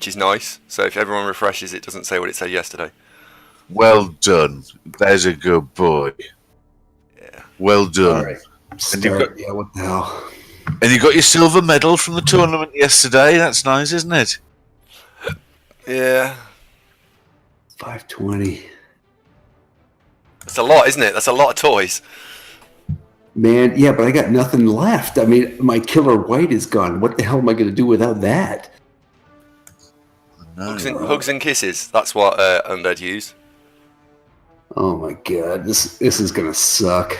which is nice. So if everyone refreshes, it doesn't say what it said yesterday. Well done. There's a good boy. Yeah. Well done. All right. Yeah, what the hell? And you got your silver medal from the tournament yesterday. That's nice, isn't it? Yeah. 520. That's a lot, isn't it? That's a lot of toys. Man, yeah, but I got nothing left. I mean, my killer white is gone. What the hell am I going to do without that? No. Hugs and kisses. That's what Undead use. Oh my god, this is going to suck.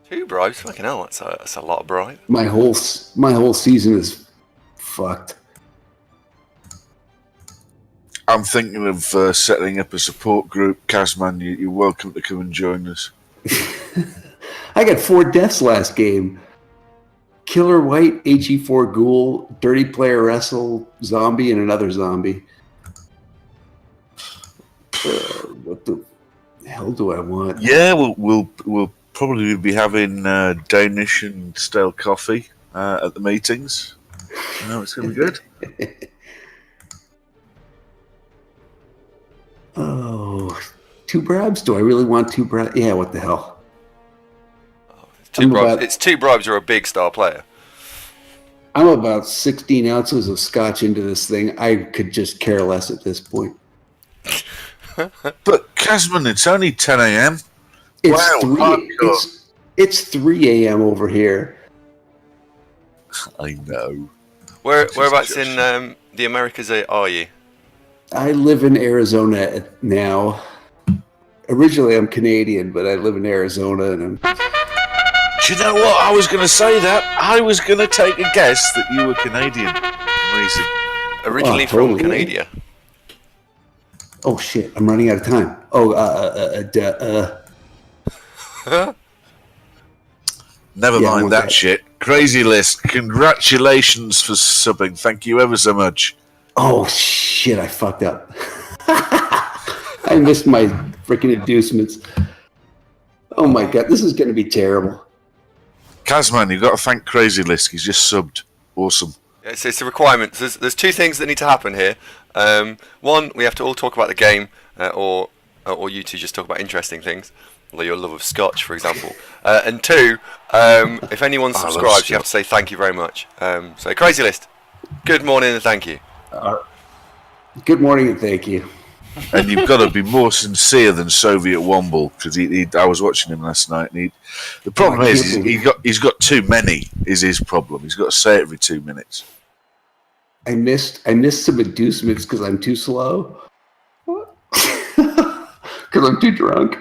2 bribes? Fucking hell, that's a lot of bribe. My whole season is fucked. I'm thinking of setting up a support group. Kazman, you're welcome to come and join us. I got 4 deaths last game. Killer White, HE4 Ghoul, Dirty Player Wrestle, Zombie, and another zombie. What the hell do I want? Yeah, we'll probably be having Danish and stale coffee at the meetings. It's going to be good. Oh, 2 bribes? Do I really want 2 bribes? Yeah, what the hell? It's 2 bribes or a big star player. I'm about 16 ounces of scotch into this thing. I could just care less at this point. But Kazman, it's only 10 a.m. It's 3 a.m. over here. I know. Whereabouts in the Americas are you? I live in Arizona now. Originally, I'm Canadian, but I live in Arizona, and Do you know what? I was going to say that. I was going to take a guess that you were Canadian. Amazing. Originally from Canada. Oh shit! I'm running out of time. Never mind that shit. Crazy List. Congratulations for subbing. Thank you ever so much. Oh shit! I fucked up. I missed my freaking inducements. Oh my god! This is going to be terrible. Kazman, you've got to thank Crazy List. He's just subbed. Awesome. It's a requirement. There's 2 things that need to happen here. One, we have to all talk about the game, or you two just talk about interesting things, like your love of scotch, for example. And 2, if anyone subscribes, you have to say thank you very much. So Crazy List, good morning and thank you. Good morning and thank you. And you've got to be more sincere than Soviet Womble, because I was watching him last night, and the problem is he's got too many. Is his problem? He's got to say it every 2 minutes. I missed some inducements because I'm too slow. Because I'm too drunk.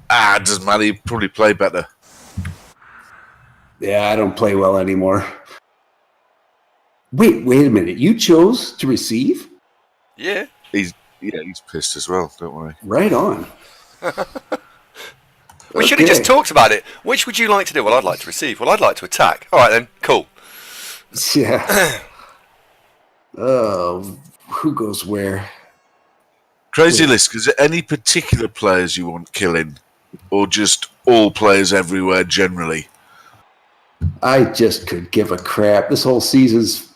It doesn't matter. You probably play better. Yeah, I don't play well anymore. Wait a minute. You chose to receive? Yeah. He's pissed as well. Don't worry. Right on. We should have just talked about it. Which would you like to do? Well, I'd like to receive. Well, I'd like to attack. All right then. Cool. Yeah. Who goes where? Crazy List, is there any particular players you want killing? Or just all players everywhere generally? I just could give a crap. This whole season's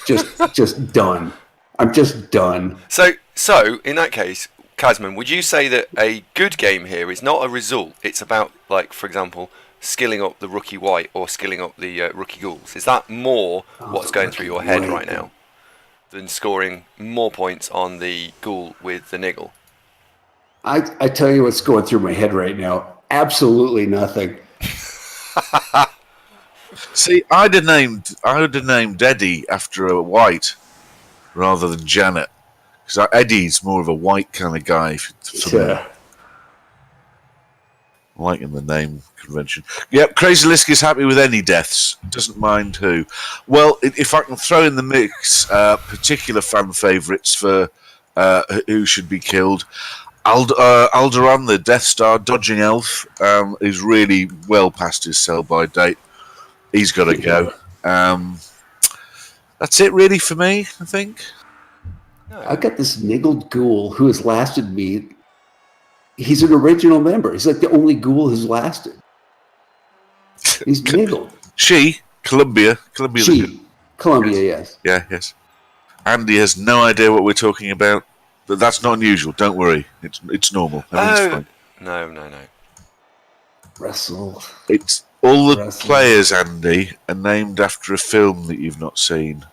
just done. I'm just done. So in that case, Kazman, would you say that a good game here is not a result? It's about, like, for example, skilling up the rookie white or skilling up the rookie ghouls. Is that more what's going through your head right now than scoring more points on the ghoul with the niggle? I tell you what's going through my head right now. Absolutely nothing. See, I'd have named Eddie after a white rather than Janet, because Eddie's more of a white kind of guy. Yeah. Liking the name convention. Yep, Crazy Lisk is happy with any deaths. Doesn't mind who. Well, if I can throw in the mix particular fan favourites for who should be killed, Alderaan, the Death Star dodging elf, is really well past his sell-by date. He's got to go. That's it really for me, I think. I've got this niggled ghoul who has lasted me. He's an original member. He's like the only ghoul who's lasted. He's niggled. Columbia. She. Colombia, yes. Yeah, yes. Andy has no idea what we're talking about, but that's not unusual. Don't worry. It's normal. Everything's fine. No. Wrestle. It's all the Wrestle. players, Andy, are named after a film that you've not seen.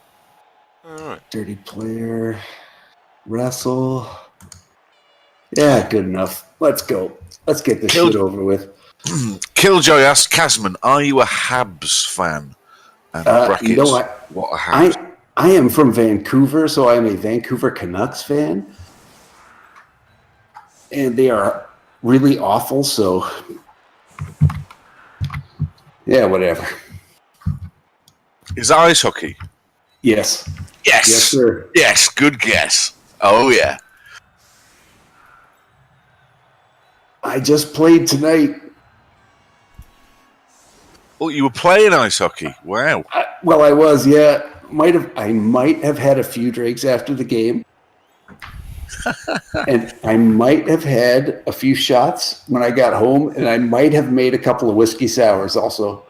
All right. Dirty player. Wrestle. Yeah, good enough. Let's go. Let's get this shit over with. Killjoy asks Kazman, "Are you a Habs fan?" And brackets. No, What a Habs? I am from Vancouver, so I am a Vancouver Canucks fan. And they are really awful, so yeah, whatever. Is that ice hockey? Yes. Yes. Yes, sir. Yes, good guess. Oh, yeah. I just played tonight. Oh, you were playing ice hockey? Wow. I was, yeah. I might have had a few drinks after the game. And I might have had a few shots when I got home, and I might have made a couple of whiskey sours also.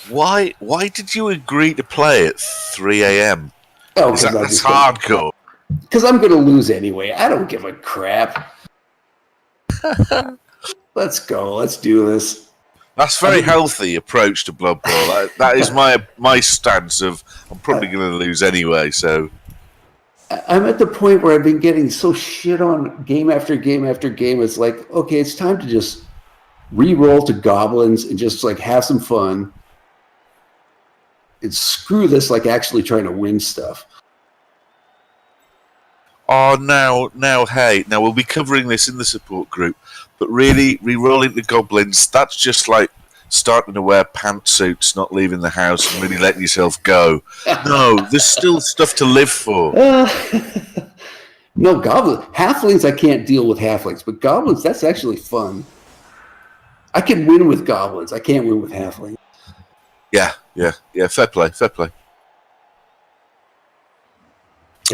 Why did you agree to play at 3 a.m.? Oh, That's hardcore. Because I'm going to lose anyway. I don't give a crap. Let's go. Let's do this. That's a very healthy approach to Blood Bowl. That is my stance of I'm probably going to lose anyway, so... I'm at the point where I've been getting so shit on game after game after game. It's like, okay, it's time to just re-roll to goblins and just like have some fun. And screw this, like actually trying to win stuff. Oh, now we'll be covering this in the support group, but really, re-rolling the goblins, that's just like starting to wear pantsuits, not leaving the house, and really letting yourself go. No, there's still stuff to live for. No, goblins. Halflings, I can't deal with halflings, but goblins, that's actually fun. I can win with goblins. I can't win with halflings. Yeah, fair play.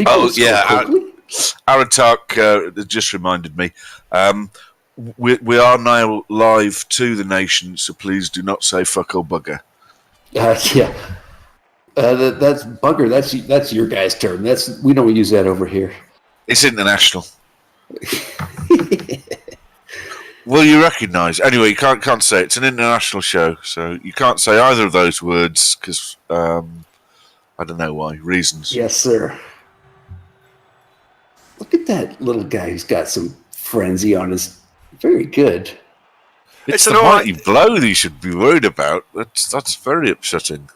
Oh, yeah. Aratak just reminded me. We are now live to the nation, so please do not say fuck or bugger. Yeah. That's bugger. That's your guys' term. We don't use that over here. It's international. Well, you recognise. Anyway, you can't say it. It's an international show, so you can't say either of those words because I don't know why. Reasons. Yes, sir. Look at that little guy who's got some frenzy on his. Very good. It's the mighty blow that you should be worried about. That's very upsetting.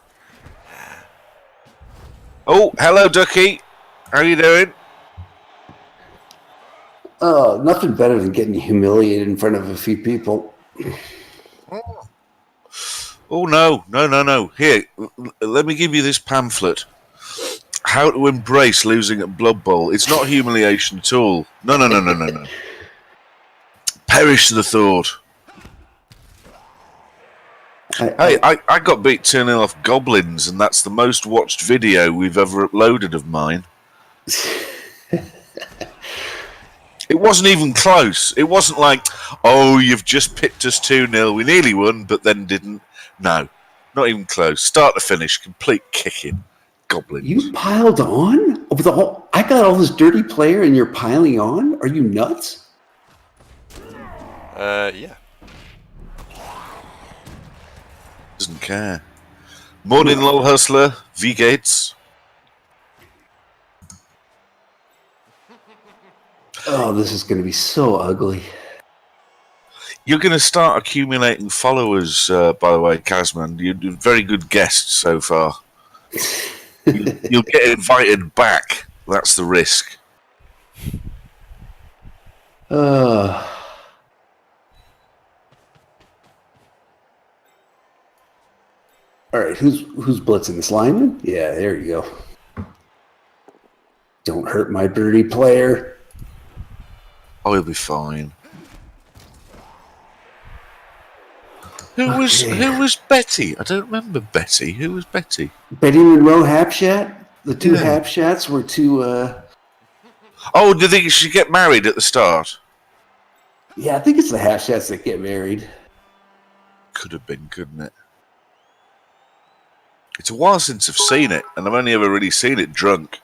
Oh, hello, Ducky. How you doing? Oh, nothing better than getting humiliated in front of a few people. Oh, no. Here, let me give you this pamphlet. How to embrace losing at Blood Bowl. It's not humiliation at all. No. Perish the thought. I got beat 2-0 off Goblins, and that's the most watched video we've ever uploaded of mine. It wasn't even close. It wasn't like, oh, you've just picked us 2-0. We nearly won, but then didn't. No, not even close. Start to finish, complete kicking. Goblins. You piled on? I got all this dirty player and you're piling on? Are you nuts? Yeah. Doesn't care. Morning, lol hustler. V Gates. Oh, this is going to be so ugly. You're going to start accumulating followers, by the way, Kazman. You're a very good guest so far. You'll get invited back. That's the risk. All right, who's blitzing this lineman? Yeah, there you go. Don't hurt my dirty player. Oh, he'll be fine. Who was Betty? I don't remember Betty. Who was Betty? Betty Monroe Hapshat? The two Hapshats were two... Oh, do you think she get married at the start? Yeah, I think it's the Hapshats that get married. Could have been, couldn't it? It's a while since I've seen it, and I've only ever really seen it drunk.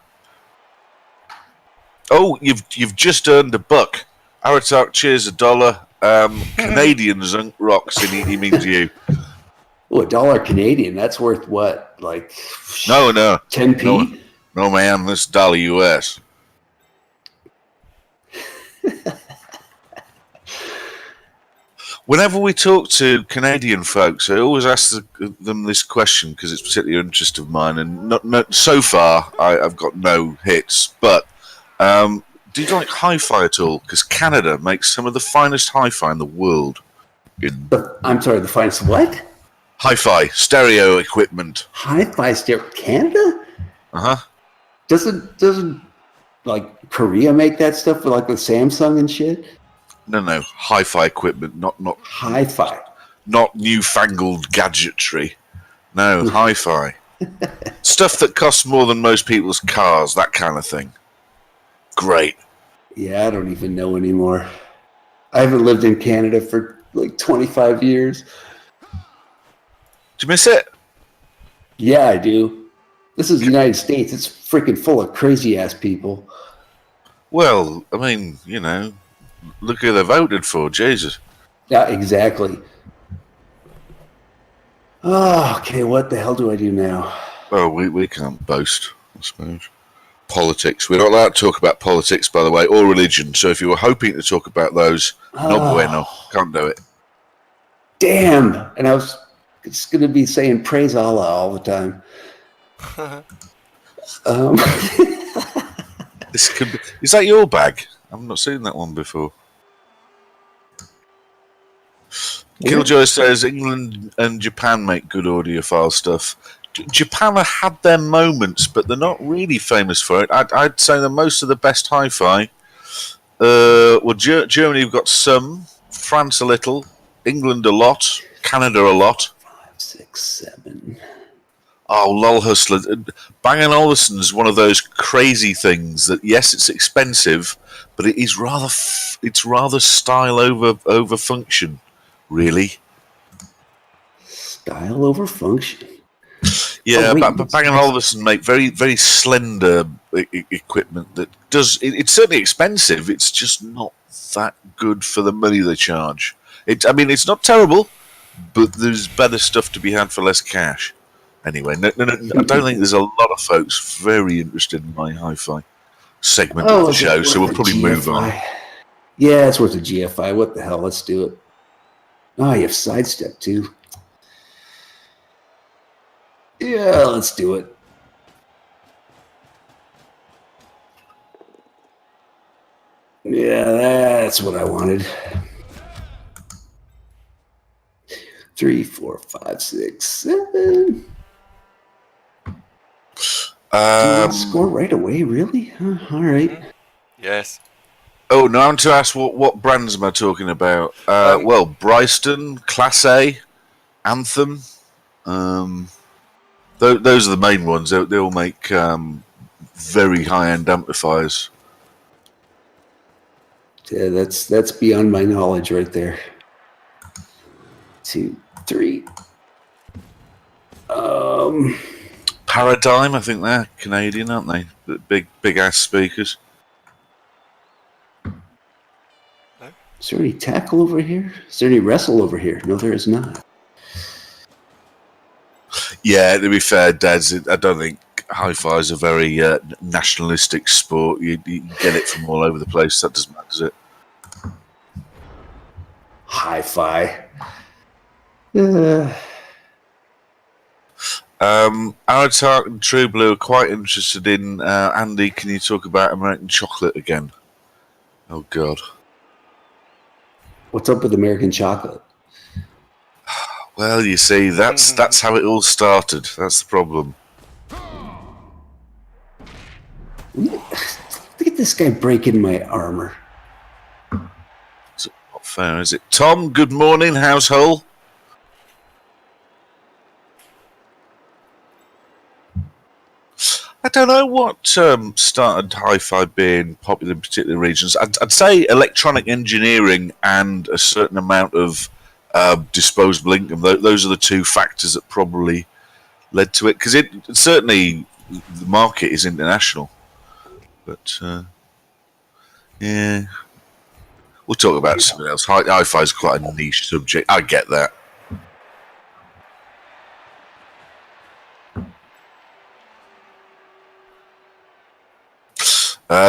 Oh, you've just earned $1. Aratak, cheers $1. Canadian Zunk rocks, and he means you. Oh, $1 Canadian. That's worth what? Like No, 10p? no, man. This is $1 US. Whenever we talk to Canadian folks, I always ask them this question because it's particularly an interest of mine. And not so far, I've got no hits. But do you like hi-fi at all? Because Canada makes some of the finest hi-fi in the world. I'm sorry, the finest what? Hi-fi, stereo equipment. Hi-fi stereo. Canada? Uh-huh. Doesn't like Korea make that stuff for like the Samsung and shit? No, hi-fi equipment, not Hi-fi. not newfangled gadgetry. No, hi-fi. Stuff that costs more than most people's cars, that kind of thing. Great. Yeah, I don't even know anymore. I haven't lived in Canada for like 25 years. Do you miss it? Yeah, I do. This is the United States. It's freaking full of crazy-ass people. Well, I mean, you know, look who they voted for, Jesus. Yeah, exactly. Oh, okay, what the hell do I do now? Well, we can't boast, I suppose. Politics. We're not allowed to talk about politics, by the way, or religion. So if you were hoping to talk about those, no bueno. Can't do it. Damn! And I was just going to be saying praise Allah all the time. This could be, is that your bag? I've not seen that one before. Killjoy says England and Japan make good audiophile stuff. Japan have had their moments, but they're not really famous for it. I'd say that most of the best hi-fi. Germany have got some, France a little, England a lot, Canada a lot. 5, 6, 7. Oh, Lol Hustler. Bang & Olufsen's one of those crazy things that, yes, it's expensive, but it is rather style over function, really. Style over function. Yeah, but Bang & Olufsen make very, very slender equipment that does. It's certainly expensive. It's just not that good for the money they charge. I mean, it's not terrible, but there's better stuff to be had for less cash. Anyway, no, I don't think there's a lot of folks very interested in my hi-fi segment of the show, so we'll probably move on. Yeah, it's worth a GFI. What the hell? Let's do it. Oh, you have sidestep too. Yeah, let's do it. Yeah, that's what I wanted. 3, 4, 5, 6, 7. Score right away, really? All right. Yes. Oh, now I'm to ask what brands am I talking about? Well, Bryston, Class A, Anthem. Those are the main ones. They all make very high-end amplifiers. Yeah, that's beyond my knowledge right there. 2, 3. Paradigm, I think they're Canadian, aren't they? The big ass speakers. Is there any tackle over here? Is there any wrestle over here? No, there is not. Yeah, to be fair, Dads, I don't think hi-fi is a very nationalistic sport. You get it from all over the place. That doesn't matter, does it? Hi-fi. Aratark and True Blue are quite interested in Andy. Can you talk about American chocolate again? Oh God. What's up with American chocolate? Well, you see, that's how it all started. That's the problem. Look at this guy breaking my armor. It's not fair, is it? Tom, good morning, household. I don't know what started hi-fi being popular in particular regions. I'd say electronic engineering and a certain amount of disposable income. Those are the two factors that probably led to it, because it certainly the market is international, but yeah, we'll talk about something else. Hi-fi is quite a niche subject. I get that.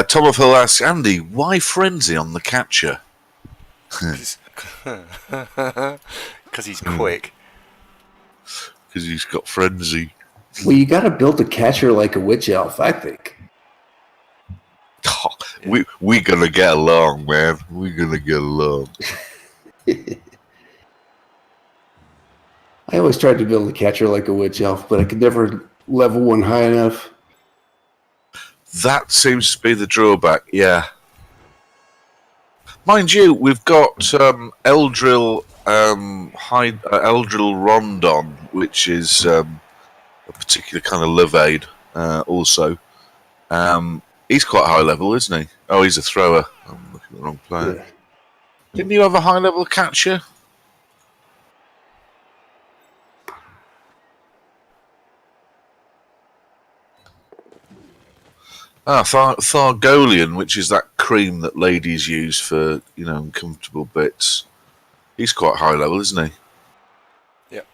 Tom of Hill asks Andy, why frenzy on the catcher? Because he's quick. Because he's got frenzy. Well, you got to build a catcher like a witch elf, I think. Oh, we're gonna get along, man. We're gonna get along. I always tried to build a catcher like a witch elf, but I could never level one high enough. That seems to be the drawback, yeah. Mind you, we've got Eldril Eldril Rondon, which is a particular kind of love aid also. He's quite high level, isn't he? Oh, he's a thrower. I'm looking at the wrong player. Yeah. Didn't you have a high level catcher? Thargolian, which is that cream that ladies use for, uncomfortable bits. He's quite high level, isn't he? Yep.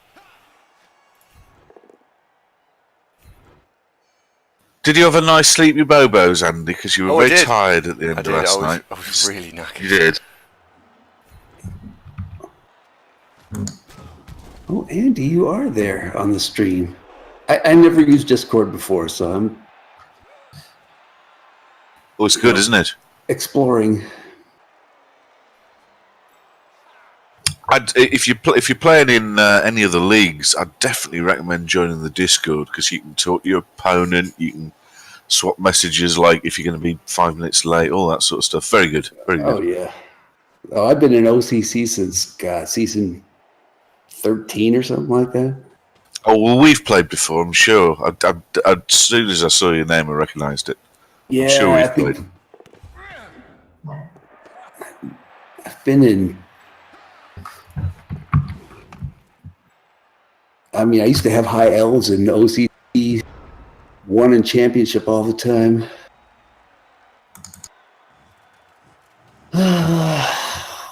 Did you have a nice sleep, you bobos, Andy? Because you were very tired at the end of last night. I was really knackered. You did. Oh, Andy, you are there on the stream. I never used Discord before, so I'm It's good, isn't it? exploring. If you're playing in any of the leagues, I'd definitely recommend joining the Discord, because you can talk to your opponent, you can swap messages, like if you're going to be 5 minutes late, all that sort of stuff. Very good, very good. Oh, yeah. Oh, I've been in OCC since, season 13 or something like that. Oh, well, we've played before, I'm sure. As soon as I saw your name, I recognised it. Yeah, I'm sure we've played. I've been in. I mean, I used to have high Elves in OCC, won in championship all the time.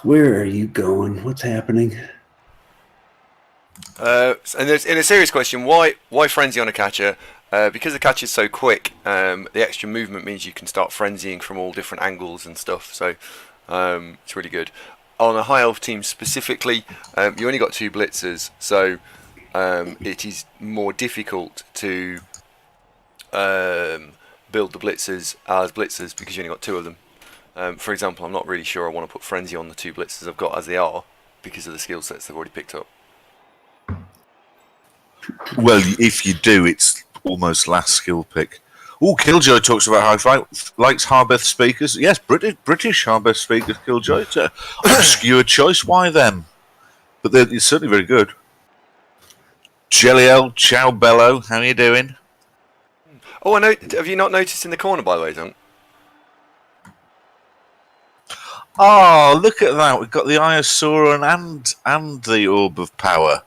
Where are you going? What's happening? And there's, in a serious question, why frenzy on a catcher? Because the catcher's so quick, the extra movement means you can start frenzying from all different angles and stuff. So it's really good. On a high elf team specifically, you only got 2 blitzers, so it is more difficult to build the blitzers as blitzers because you only got 2 of them. For example, I'm not really sure I want to put frenzy on the 2 blitzers I've got as they are because of the skill sets they've already picked up. Well, if you do, it's almost last skill pick. Oh, Killjoy talks about hi-fi, likes Harbeth speakers. Yes, British Harbeth speakers, Killjoy. It's an obscure choice. Why them? But they're certainly very good. Jelliel, Ciao Bello, how are you doing? Oh, I know. Have you not noticed in the corner, by the way, Dunk? Oh, look at that. We've got the Iosauron and the Orb of Power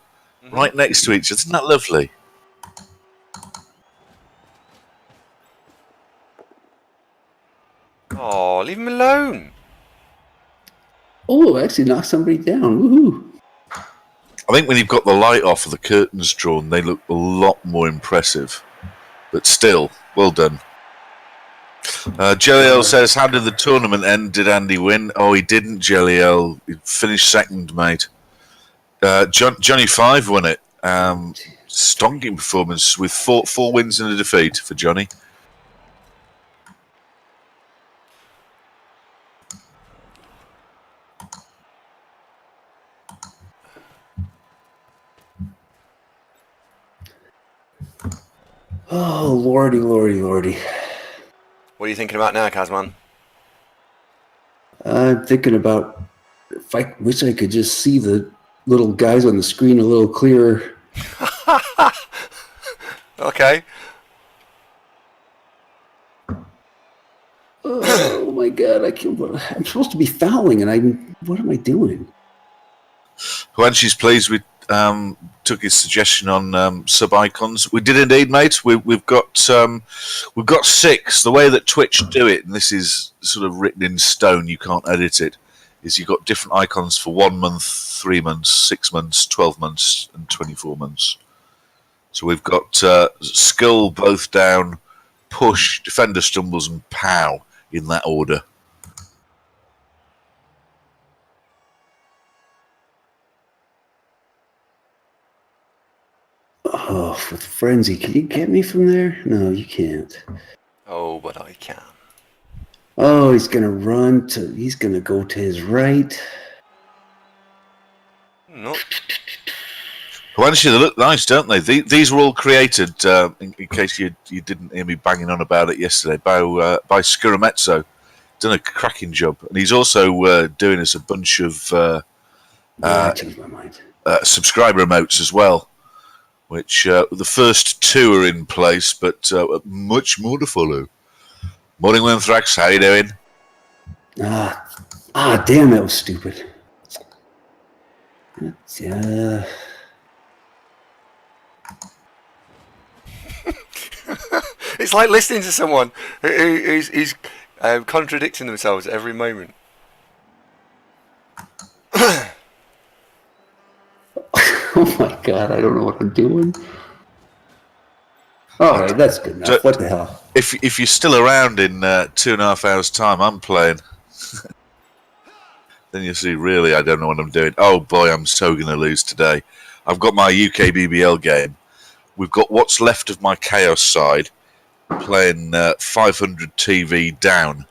right next to each other. Isn't that lovely? Oh, leave him alone. Oh, actually knocked somebody down. Woohoo! I think when you've got the light off of the curtains drawn, they look a lot more impressive. But still, well done. Jelliel says, how did the tournament end? Did Andy win? Oh, he didn't, Jelliel. He finished second, mate. Johnny 5 won it. Stonking performance with four wins and a defeat for Johnny. Oh, lordy, lordy, lordy. What are you thinking about now, Kazman? I'm thinking about if I wish I could just see the little guys on the screen a little clearer. Okay. Oh my God! I'm supposed to be fouling, and what am I doing? When she's pleased with took his suggestion on sub icons. We did indeed, mate. We've got 6. The way that Twitch do it, and this is sort of written in stone, you can't edit it, is you've got different icons for 1 month, 3 months, 6 months, 12 months, and 24 months. So we've got skull, both down, push, defender stumbles, and pow in that order. Oh, with frenzy, can you get me from there? No, you can't. Oh, but I can. Oh, he's gonna run to. He's gonna go to his right. Nope. Well, actually, they look nice, don't they? These were all created, in case you didn't hear me banging on about it yesterday, by Scurametzo. Done a cracking job. And he's also doing us a bunch of I changed my mind. subscriber emotes as well, which the first 2 are in place, but much more to follow. Morning, Linthrax. How you doing? Damn, that was stupid. It's like listening to someone who's contradicting themselves every moment. Oh my god, I don't know what I'm doing. All right, that's good enough. What the hell? If you're still around in 2.5 hours' time, I'm playing. Then you see, really, I don't know what I'm doing. Oh boy, I'm so going to lose today. I've got my UK BBL game. We've got what's left of my Chaos side playing 500 TV down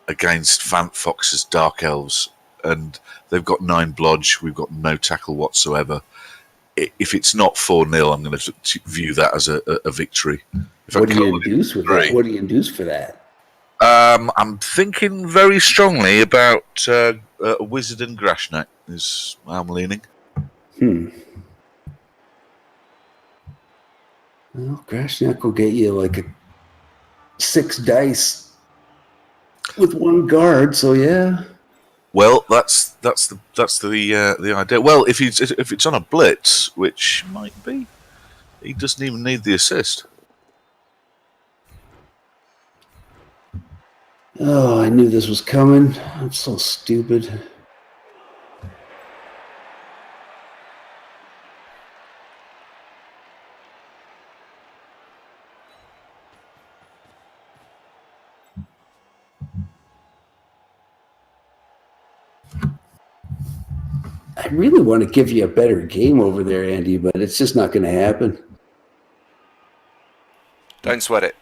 against Vant Fox's Dark Elves. And they've got 9 blodge. We've got no tackle whatsoever. If it's not 4-0, I'm going to view that as a victory. What do you induce with that? What do you induce for that? I'm thinking very strongly about a Wizard and Grashnak is how I'm leaning. Well, Grashnak will get you like 6 dice with 1 guard, so yeah. Well, that's the idea. Well, if it's on a blitz, which might be, he doesn't even need the assist. Oh, I knew this was coming. I'm so stupid. I really want to give you a better game over there, Andy, but it's just not going to happen. Don't sweat it.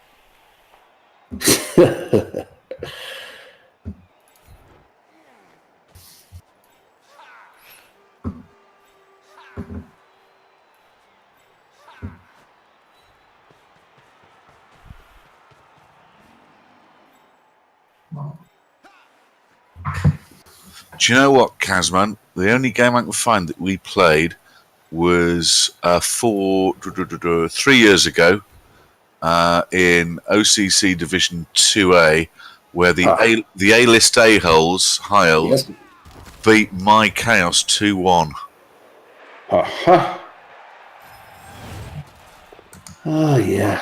Do you know what, Kazman? The only game I can find that we played was 3 years ago in OCC Division 2A, where the A-list A-holes, high elves, beat my Chaos 2-1. Oh, yeah.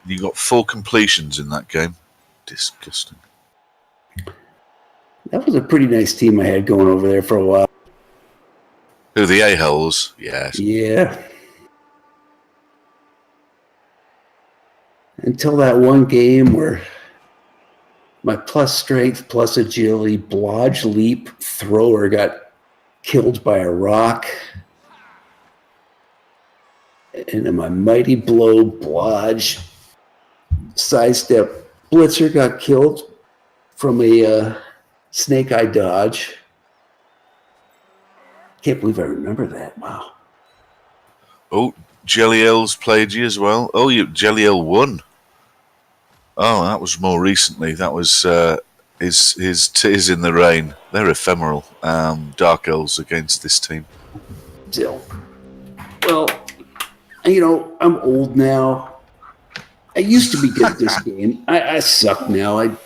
You got 4 completions in that game. Disgusting. That was a pretty nice team I had going over there for a while. Who, the A-holes? Yes. Yeah. Until that one game where my plus strength, plus agility, blodge leap thrower got killed by a rock. And then my mighty blow, blodge, sidestep blitzer got killed from a snake eye dodge. Can't believe I remember that. Wow. Oh, Jelly L's played you as well. Oh, Jelly L won. Oh, that was more recently. That was his Tears in the Rain. They're ephemeral. Dark Elves against this team. Still. Well, you know, I'm old now. I used to be good at this game. I suck now.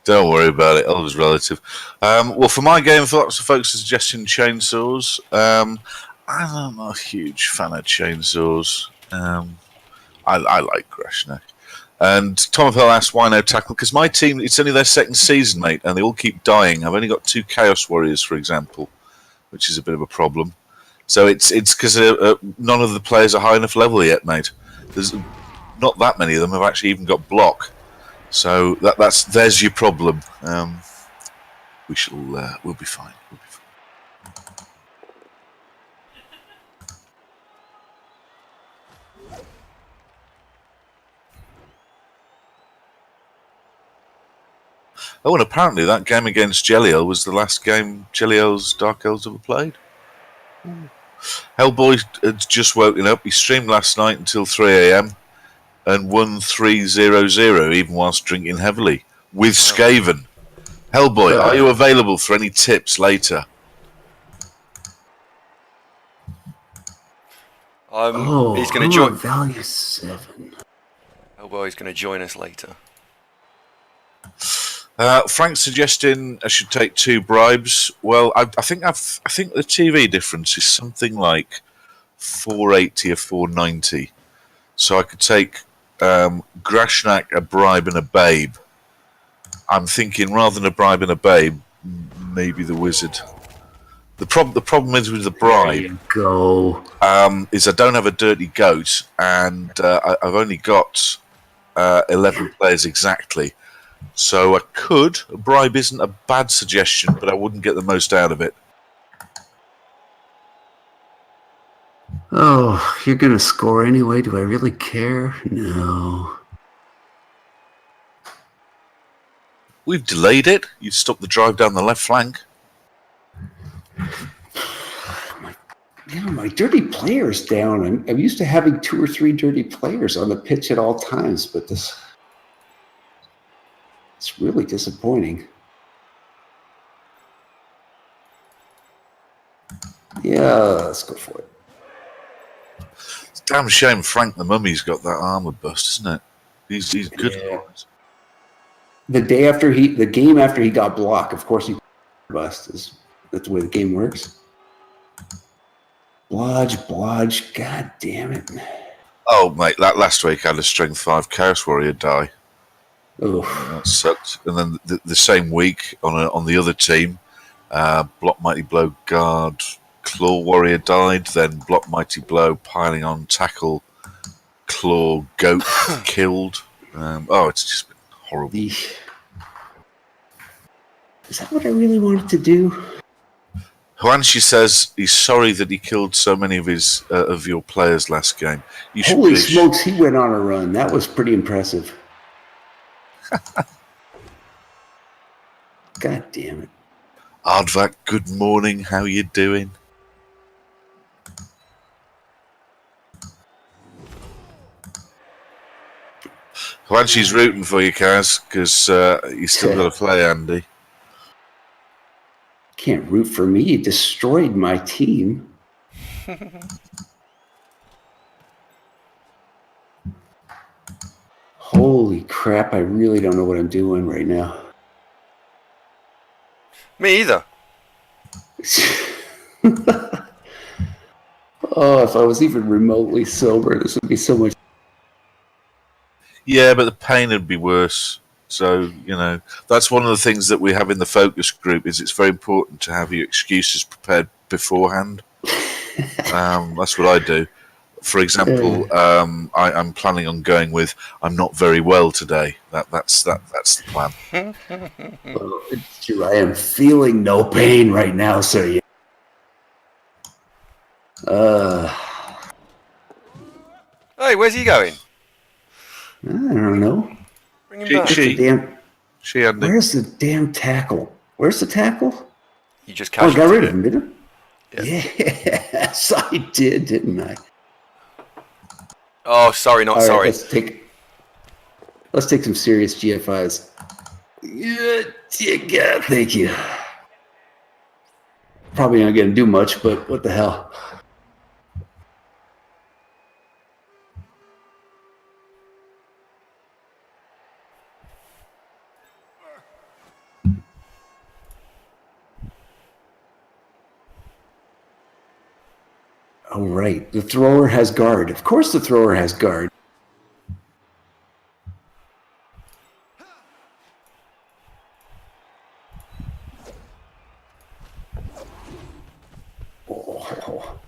Don't worry about it. Elves relative. Well, for my game, lots of folks are suggesting chainsaws. I'm not a huge fan of chainsaws. I like Greshnak. And Tom Appel asked why no tackle, because my team, it's only their second season, mate, and they all keep dying. I've only got 2 Chaos Warriors, for example, which is a bit of a problem. So it's because none of the players are high enough level yet, mate. There's not that many of them have actually even got block. So there's your problem. We'll be fine. We'll be fine. Oh, and apparently that game against Jelliel was the last game Jelliel's Dark Elves ever played. Hellboy had just woken up. He streamed last night until 3 a.m. and won 3-0-0 even whilst drinking heavily with Skaven. Hellboy, are you available for any tips later? He's going to join. Value 7. Oh well, he's going to join us later. Frank's suggesting I should take 2 bribes. Well, I think the TV difference is something like 480 or 490. So I could take Grashnak, a bribe, and a babe. I'm thinking rather than a bribe and a babe, maybe the wizard. The problem is with the bribe. There you go. Is I don't have a dirty goat, and I've only got 11 players exactly. So I could. A bribe isn't a bad suggestion, but I wouldn't get the most out of it. Oh, you're going to score anyway. Do I really care? No. We've delayed it. You stopped the drive down the left flank. My dirty player's down. I'm used to having 2 or 3 dirty players on the pitch at all times, but it's really disappointing. Yeah, let's go for it. It's a damn shame Frank the Mummy's got that armor bust, isn't it? He's good. Yeah. The game after he got blocked, of course he bust. That's the way the game works. Blodge, god damn it. Oh, mate, that last week I had a strength 5 Chaos Warrior die. Oh, That sucked. And then the same week on the other team, Block Mighty Blow Guard Claw Warrior died, then Block Mighty Blow piling on Tackle Claw Goat killed. It's just been horrible. Is that what I really wanted to do? Huanshi says he's sorry that he killed so many of his of your players last game. Holy smokes, he went on a run. That was pretty impressive. God damn it. Aardvac, good morning. How you doing? Huanshi's rooting for you, Kaz, because you still got to play Andy. Can't root for me. You destroyed my team. Holy crap, I really don't know what I'm doing right now. Me either. Oh, if I was even remotely sober, this would be so much. Yeah, but the pain would be worse. So, that's one of the things that we have in the focus group is it's very important to have your excuses prepared beforehand. That's what I do. For example, I'm planning on going with I'm not very well today. That's the plan. Well, it's true. I am feeling no pain right now, sir. Hey, where's he going? I don't know. Bring him back. Andy. Where's the damn tackle? Where's the tackle? You just I got rid of it. him, didn't I? Yeah. Yes, I did, didn't I? Oh, sorry, not All right, sorry. Let's take some serious GFIs. Yeah, thank you. Probably not going to do much, but what the hell? Oh, right. The thrower has guard. Of course the thrower has guard. Oh.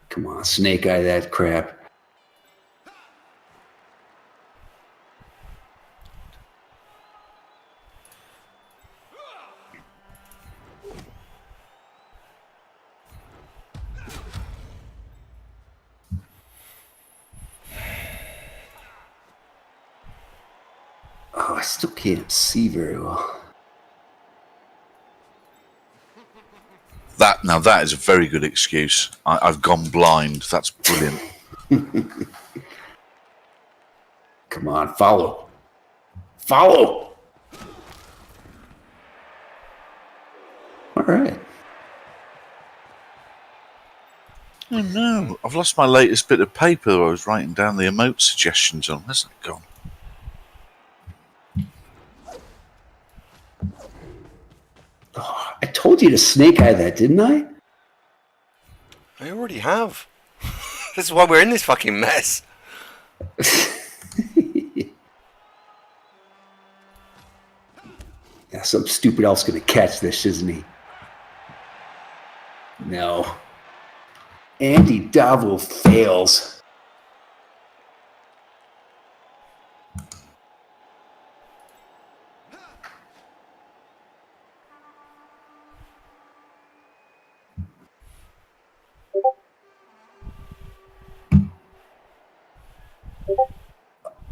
Come on, snake eye that crap. Oh, I still can't see very well. That is a very good excuse. I've gone blind. That's brilliant. Come on, follow. Follow! All right. Oh no, I've lost my latest bit of paper I was writing down the emote suggestions on. Where's that gone? Oh, I told you to snake eye that, didn't I? I already have. This is why we're in this fucking mess. Yeah, some stupid elf's gonna catch this, isn't he? No. Andy Davo fails.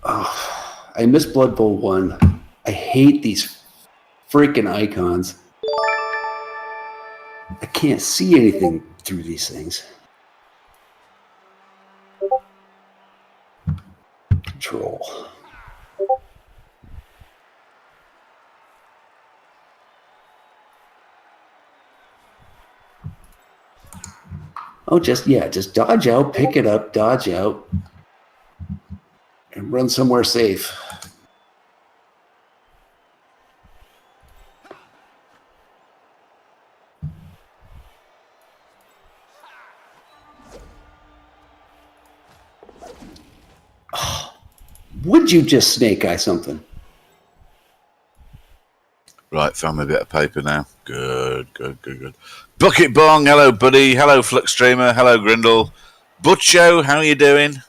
Oh, I miss Blood Bowl 1. I hate these freaking icons. I can't see anything through these things. Control. Oh, just dodge out, pick it up, dodge out, and run somewhere safe. Would you just snake eye something? Right, found me a bit of paper now. Good. Bucket Bong, hello buddy. Hello Flux Streamer. Hello Grindle. Butcho, how are you doing?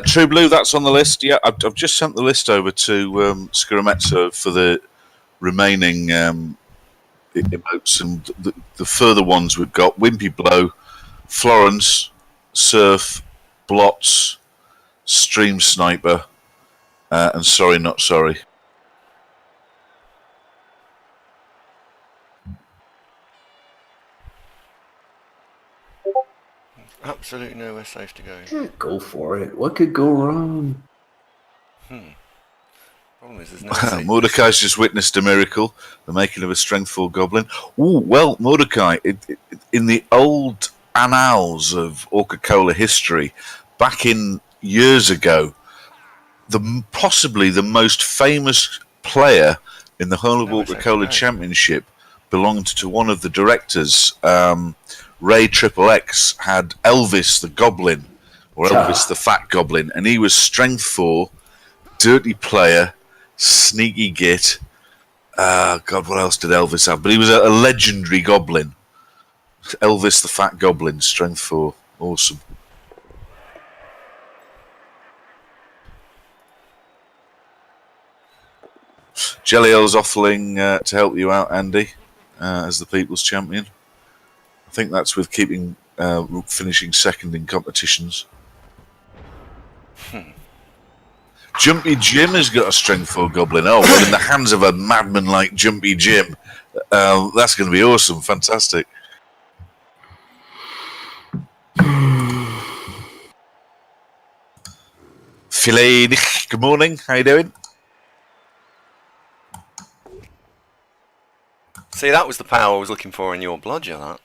True Blue, that's on the list. Yeah, I've just sent the list over to Skurametso for the remaining emotes, and the further ones we've got: Wimpy Blow, Florence, Surf, Blots, Stream Sniper, and Sorry Not Sorry. Absolutely nowhere safe to go. Go for it. What could go wrong? Problem is, there's no safe. Mordecai's just witnessed a miracle, the making of a strength 4 goblin. Ooh, well, Mordecai, in the old annals of Orca-Cola history, back in years ago, possibly the most famous player in the whole of Orca-Cola Championship belonged to one of the directors. Ray Triple X had Elvis the Goblin, or Elvis the Fat Goblin, and he was strength 4, dirty player, sneaky git. God, what else did Elvis have? But he was a legendary goblin. Elvis the Fat Goblin, strength 4. Awesome. Jelly L's offering to help you out, Andy, as the People's Champion. I think that's with keeping finishing second in competitions. Jumpy Jim has got a strength 4 goblin. Oh, well, in the hands of a madman like Jumpy Jim, that's going to be awesome. Fantastic. Filet, good morning. How you doing? See, that was the power I was looking for in your bludger, that.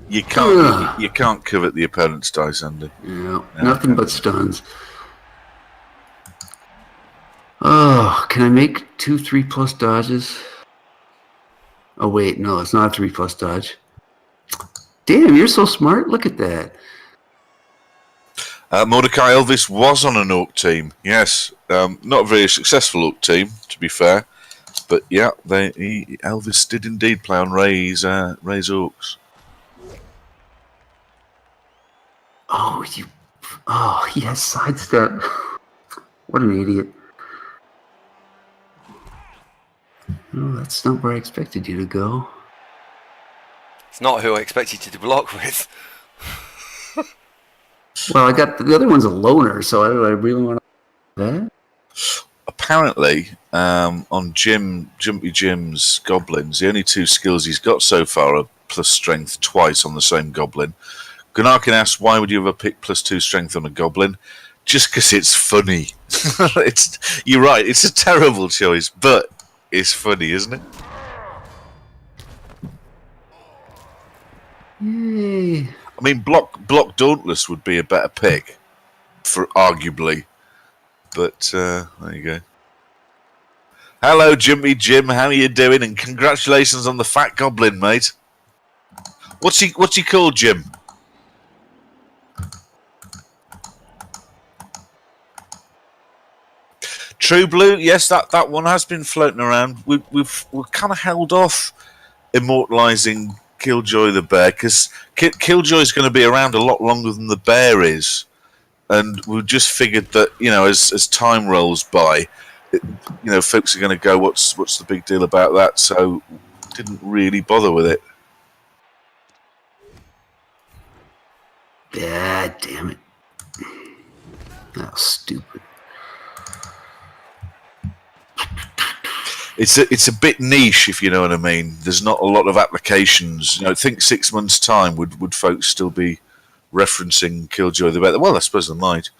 You can't covet the opponent's dice, Andy. Yeah, nothing but stuns. Oh, can I make 2 3+ dodges? Oh, wait, no, it's not a 3+ dodge. Damn, you're so smart. Look at that. Mordecai Elvis was on an Orc team. Yes, not a very successful Orc team, to be fair. But yeah, Elvis did indeed play on Ray's Orcs. Oh, he has sidestep. What an idiot. No, that's not where I expected you to go. It's not who I expected you to block with. Well, I got the other one's a loner, so I really want to that. Apparently, on Jumpy Jim's goblins, the only 2 skills he's got so far are plus strength twice on the same goblin. Gunarkin asks, why would you ever pick plus 2 strength on a goblin? Just because it's funny. You're right, it's a terrible choice, but it's funny, isn't it? Yay. I mean, block Dauntless would be a better pick, for arguably. But there you go. Hello, Jumpy Jim. How are you doing? And congratulations on the fat goblin, mate. What's he called, Jim? True Blue. Yes, that one has been floating around. We're kind of held off immortalising Killjoy the bear because Killjoy's going to be around a lot longer than the bear is, and we just figured that as time rolls by, folks are going to go, what's the big deal about that? So didn't really bother with it. God damn it! That was stupid. It's a bit niche, if you know what I mean. There's not a lot of applications. I think 6 months' time would folks still be referencing Killjoy the bear? Well, I suppose they might.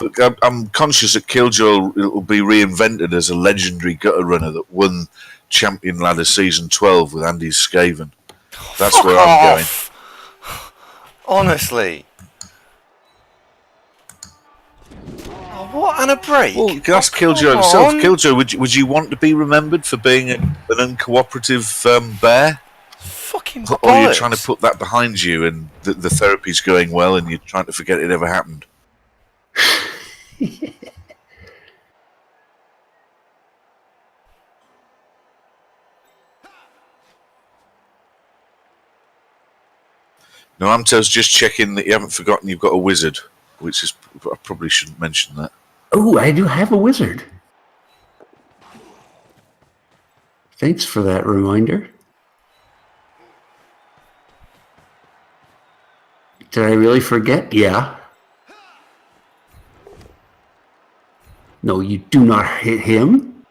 But I'm conscious that Killjoy will be reinvented as a legendary gutter runner that won Champion Ladder Season 12 with Andy Skaven. That's Fuck where I'm going. Honestly. Oh, what and a break? Well, you can ask Killjoy himself. Killjoy, would you want to be remembered for being an uncooperative bear? Fucking bollocks. Or are you trying to put that behind you and the therapy's going well and you're trying to forget it ever happened? No, Amto's just checking that you haven't forgotten you've got a wizard, which is, I probably shouldn't mention that. Oh, I do have a wizard. Thanks for that reminder. Did I really forget? Yeah. No, you do not hit him.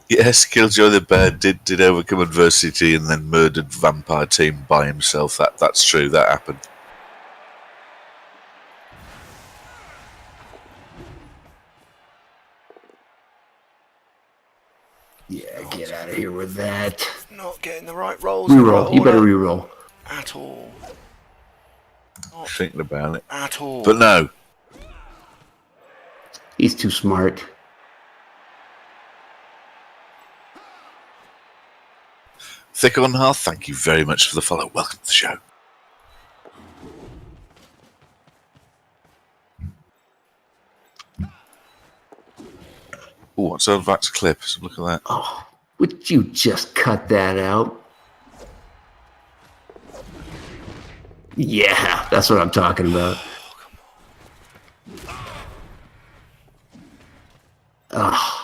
Yes, Killjoy the bear did overcome adversity and then murdered vampire team by himself. That's true. That happened. Yeah, get out of here with that. Not getting the right rolls. Reroll. You better reroll. At all. Not thinking about it. At all. But no. He's too smart. Thick on Hearth, thank you very much for the follow. Welcome to the show. Oh, what's Elvax clip? So look at that. Oh, would you just cut that out? Yeah, that's what I'm talking about. Oh.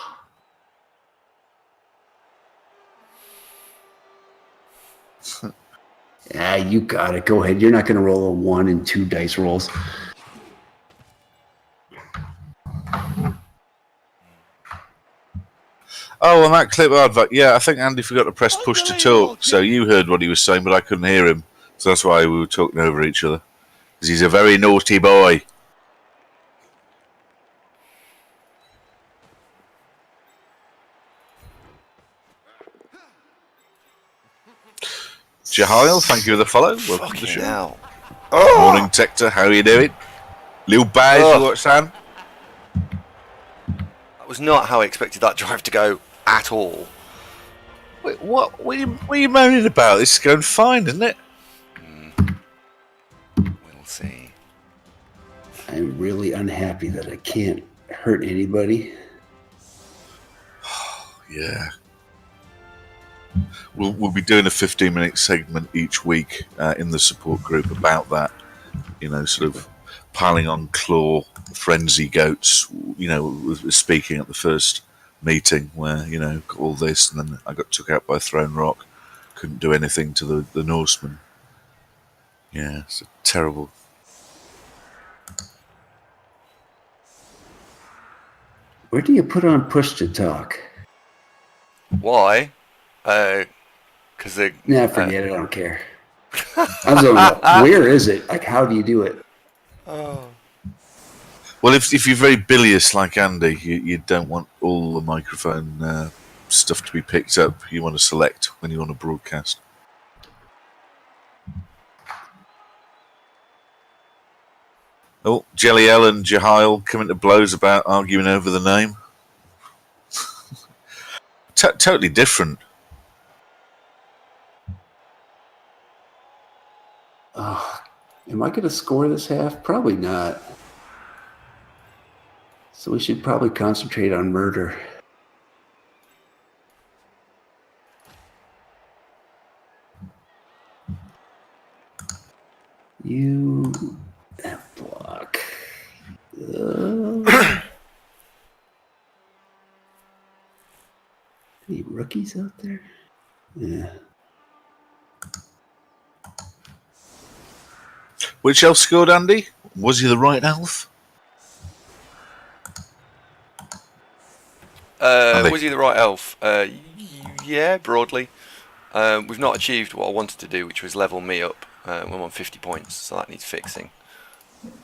Yeah, you got it. Go ahead. You're not going to roll a 1 and 2 dice rolls. Oh, on that clip, yeah, I think Andy forgot to press push to talk, so you heard what he was saying, but I couldn't hear him. So that's why we were talking over each other. Because he's a very naughty boy. Jahail, thank you for the follow. Welcome to the show. Morning, Tector. How are you doing? Little Baz, what's Sam? was not how I expected that drive to go at all. Wait, what are you moaning about? This is going fine, isn't it? We'll see. I'm really unhappy that I can't hurt anybody. Yeah. We'll be doing a 15-minute segment each week in the support group about that. You know, sort of piling on claw frenzy goats. You know, was speaking at the first meeting where got all this, and then I got took out by a thrown rock. Couldn't do anything to the Norseman. Yeah, it's terrible. Where do you put on push to talk? Why? Because they. Nah, forget it. I don't care. I was like, where is it? Like, how do you do it? Oh. Well, if you're very bilious like Andy, you don't want all the microphone stuff to be picked up. You want to select when you want to broadcast. Oh, Jelly L and Jahail coming to blows about arguing over the name. Totally different. Am I going to score this half? Probably not. So we should probably concentrate on murder. You block. Any rookies out there? Yeah. Which elf scored, Andy? Was he the right elf? Was he the right elf? Yeah, broadly. We've not achieved what I wanted to do, which was level me up. I'm on 50 points, so that needs fixing.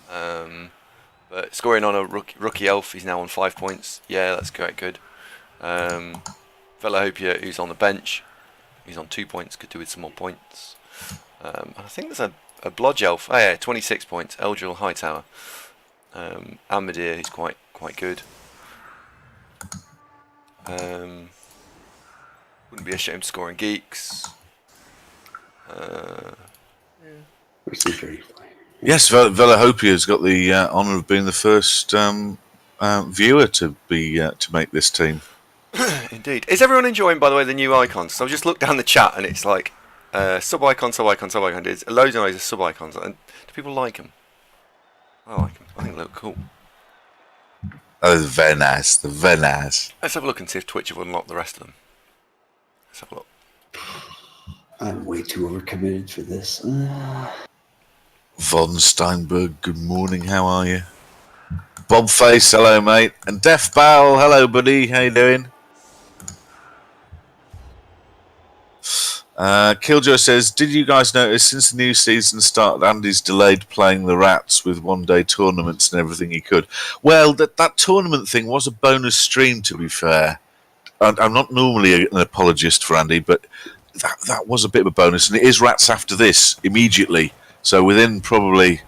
But scoring on a rookie elf, he's now on 5 points. Yeah, that's quite good. Velahopia, who's on the bench, he's on 2 points, could do with some more points. I think there's a Blodge elf. Oh yeah, 26 points. Eldril Hightower. Amadir, who's quite good. Wouldn't be ashamed scoring geeks. Yes, Velahopia's got the honour of being the first viewer to make this team. Indeed. Is everyone enjoying, by the way, the new icons? So I've just looked down the chat and it's like sub-icon, sub-icon, sub-icon. There's loads and loads of sub-icons. And do people like them? I like them. I think they look cool. Oh, they're very nice. They're very nice. Let's have a look and see if Twitch have unlocked the rest of them. Let's have a look. I'm way too overcommitted for this. Von Steinberg, good morning. How are you? Bobface, hello, mate. And Def Bow, hello, buddy. How you doing? Killjoy says, did you guys notice since the new season started, Andy's delayed playing the Rats with one-day tournaments and everything he could? Well, that tournament thing was a bonus stream, to be fair. I'm not normally an apologist for Andy, but that was a bit of a bonus. And it is Rats after this, immediately. So within probably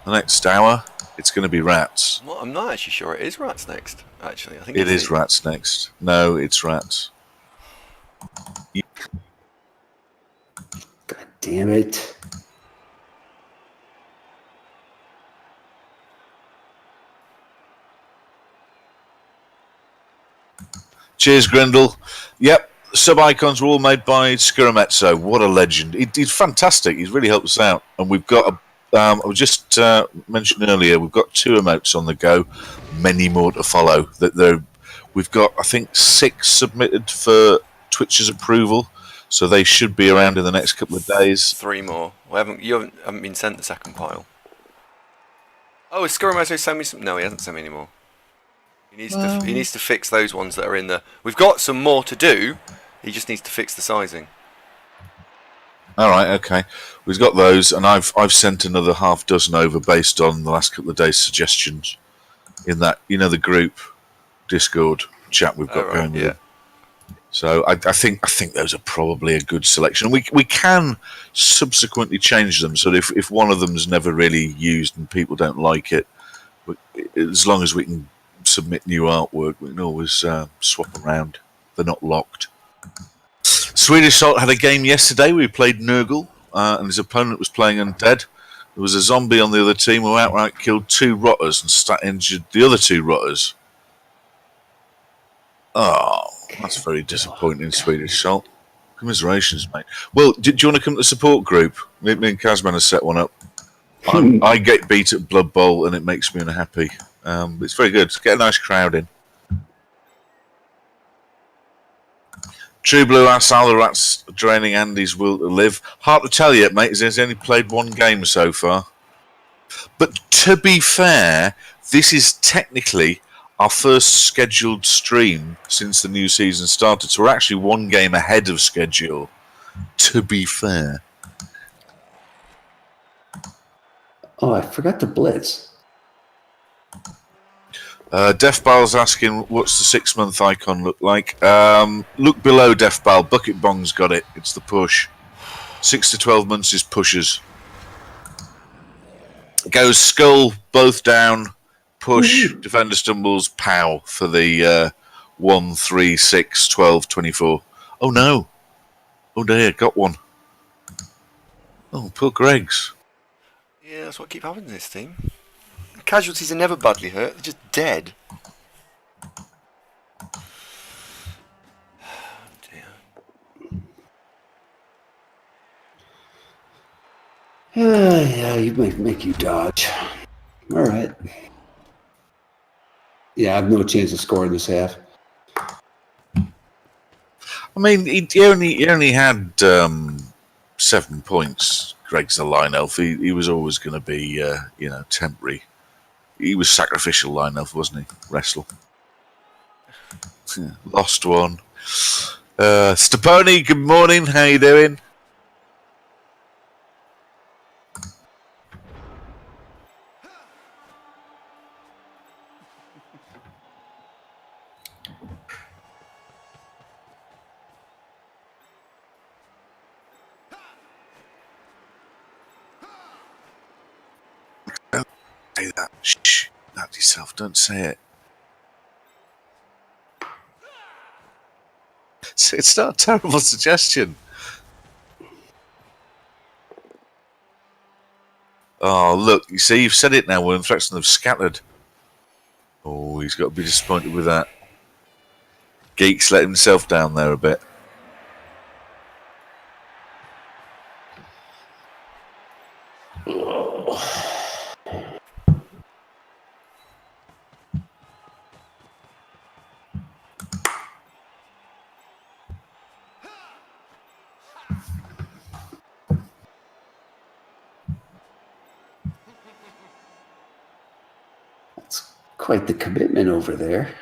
the next hour, it's going to be Rats. Well, I'm not actually sure it is Rats next, actually. I think it is Rats next. No, it's Rats. God damn it. Cheers, Grindle. Yep, sub-icons were all made by Skurametso. What a legend. He's fantastic. He's really helped us out. And we've got, I was just mentioned earlier, we've got 2 emotes on the go. Many more to follow. We've got, I think, 6 submitted for Twitch's approval. So they should be around in the next couple of days. 3 more. You haven't been sent the second pile. Oh, is Skurametso sent me some? No, he hasn't sent me any more. He needs to fix those ones that are in the. We've got some more to do. He just needs to fix the sizing. All right, okay. We've got those, and I've sent another half dozen over based on the last couple of days' suggestions in that the group Discord chat we've got going. Yeah. So I think those are probably a good selection. We can subsequently change them. So if one of them's never really used and people don't like it, as long as we can submit new artwork. We can always swap around. They're not locked. Swedish Salt had a game yesterday. We played Nurgle, and his opponent was playing Undead. There was a zombie on the other team who outright killed 2 rotters and injured the other 2 rotters. Oh, that's very disappointing, Swedish Salt. Commiserations, mate. Well, do you want to come to the support group? Me and Kazman have set one up. I get beat at Blood Bowl, and it makes me unhappy. It's very good. Get a nice crowd in. True Blue asks, are the rats draining Andy's will to live? Hard to tell yet, mate, as he's only played 1 game so far. But to be fair, this is technically our first scheduled stream since the new season started. So we're actually 1 game ahead of schedule, to be fair. Oh, I forgot to blitz. Defbal's asking, what's the 6-month icon look like? Look below Defbal. Bucket Bong's got it. It's the push. 6 to 12 months is pushes. It goes skull, both down, push, defender stumbles, pow for the 1, 3, 6, 12, 24. Oh no. Oh dear, got one. Oh, poor Greg's. Yeah, that's what keeps happening in this team. Casualties are never badly hurt, they're just dead. Oh dear. Yeah, you make you dodge. All right. Yeah, I have no chance of scoring this half. I mean, he only had 7 points. Greg's a line elf. He was always going to be, temporary. He was sacrificial line elf, wasn't he? Wrestle. Lost one. Steponi, good morning. How you doing? Say that. Shh. Not yourself. Don't say it. It's not a terrible suggestion. Oh, look. You see, you've said it now. We're in fact, they've scattered. Oh, he's got to be disappointed with that. Geeks let himself down there a bit. That's quite the commitment over there.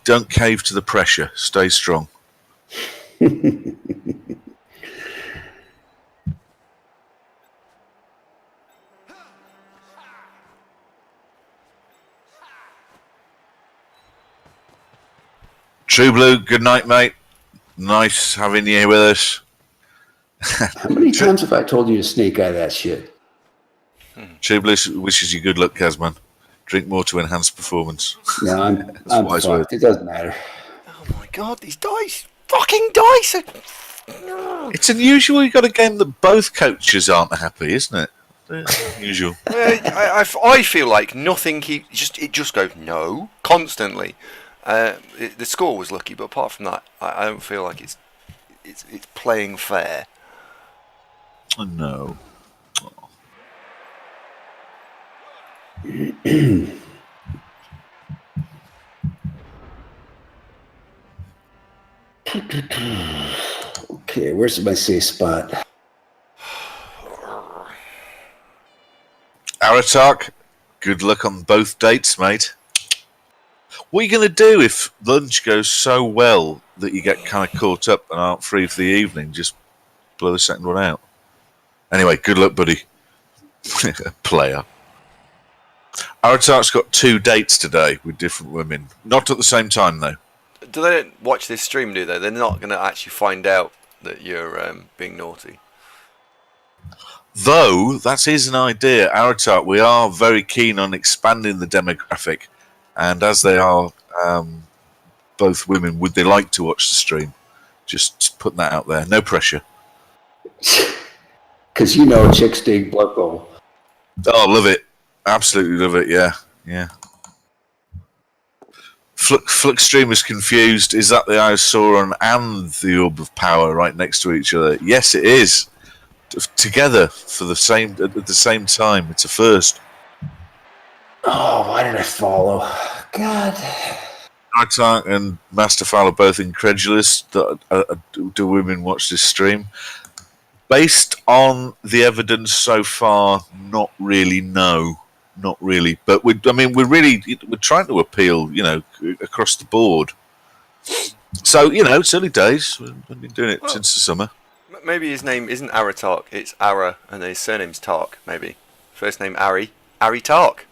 Don't cave to the pressure. Stay strong. True Blue, good night, mate. Nice having you here with us. How many times have I told you to snake eye that shit? True Blue wishes you good luck, Kazman. Drink more to enhance performance. No, I'm wise fucked. It doesn't matter. Oh my god, these dice! Fucking dice! It's unusual you got a game that both coaches aren't happy, isn't it? It's unusual. I feel like nothing it just goes no constantly. The score was lucky, but apart from that, I don't feel like it's playing fair. Oh, no. Okay, where's my safe spot? Aratak, good luck on both dates, mate. What are you going to do if lunch goes so well that you get kind of caught up and aren't free for the evening? Just blow the second one out. Anyway, good luck, buddy. Player. Aratak's got 2 dates today with different women. Not at the same time, though. Do they don't watch this stream, do they? They're not going to actually find out that you're being naughty. Though that is an idea, Aratak. We are very keen on expanding the demographic, and as they are both women, would they like to watch the stream? Just putting that out there. No pressure. Because chicks dig Blood Bowl. Oh, love it. Absolutely love it. Yeah. Fluxstream is confused. Is that the Sauron and the Orb of Power right next to each other? Yes, it is. Together for at the same time. It's a first. Oh, why did I follow? God. Artark and Masterfile are both incredulous that do women watch this stream. Based on the evidence so far, not really. No, not really. But we're trying to appeal, across the board. So it's early days. We've been doing it since the summer. Maybe his name isn't Aratark, it's Ara, and his surname's Tark, maybe. First name Ari Tark.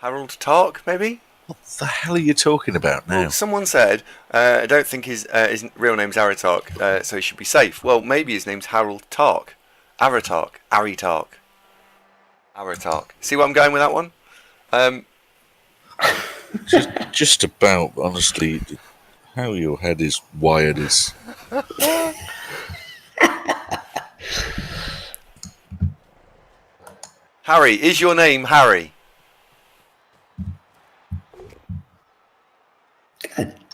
Harold Tark, maybe? What the hell are you talking about now? Well, someone said, I don't think his real name's Aratark, so he should be safe. Well, maybe his name's Harold Tark. Aratark. Aratark. See where I'm going with that one? Just about, honestly, how your head is wired is... Harry, is your name Harry?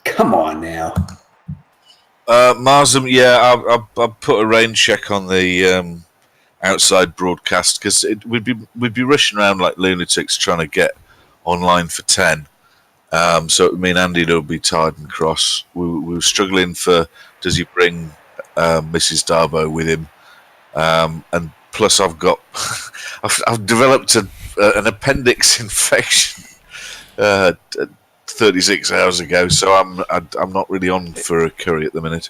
Come on now. Marsum, yeah, I'll put a rain check on the outside broadcast because we'd be rushing around like lunatics trying to get online for 10. So me and Andy will be tired and cross. We were struggling for does he bring Mrs. Darbo with him, and plus I've got I've developed an appendix infection 36 hours ago, so I'm not really on for a curry at the minute.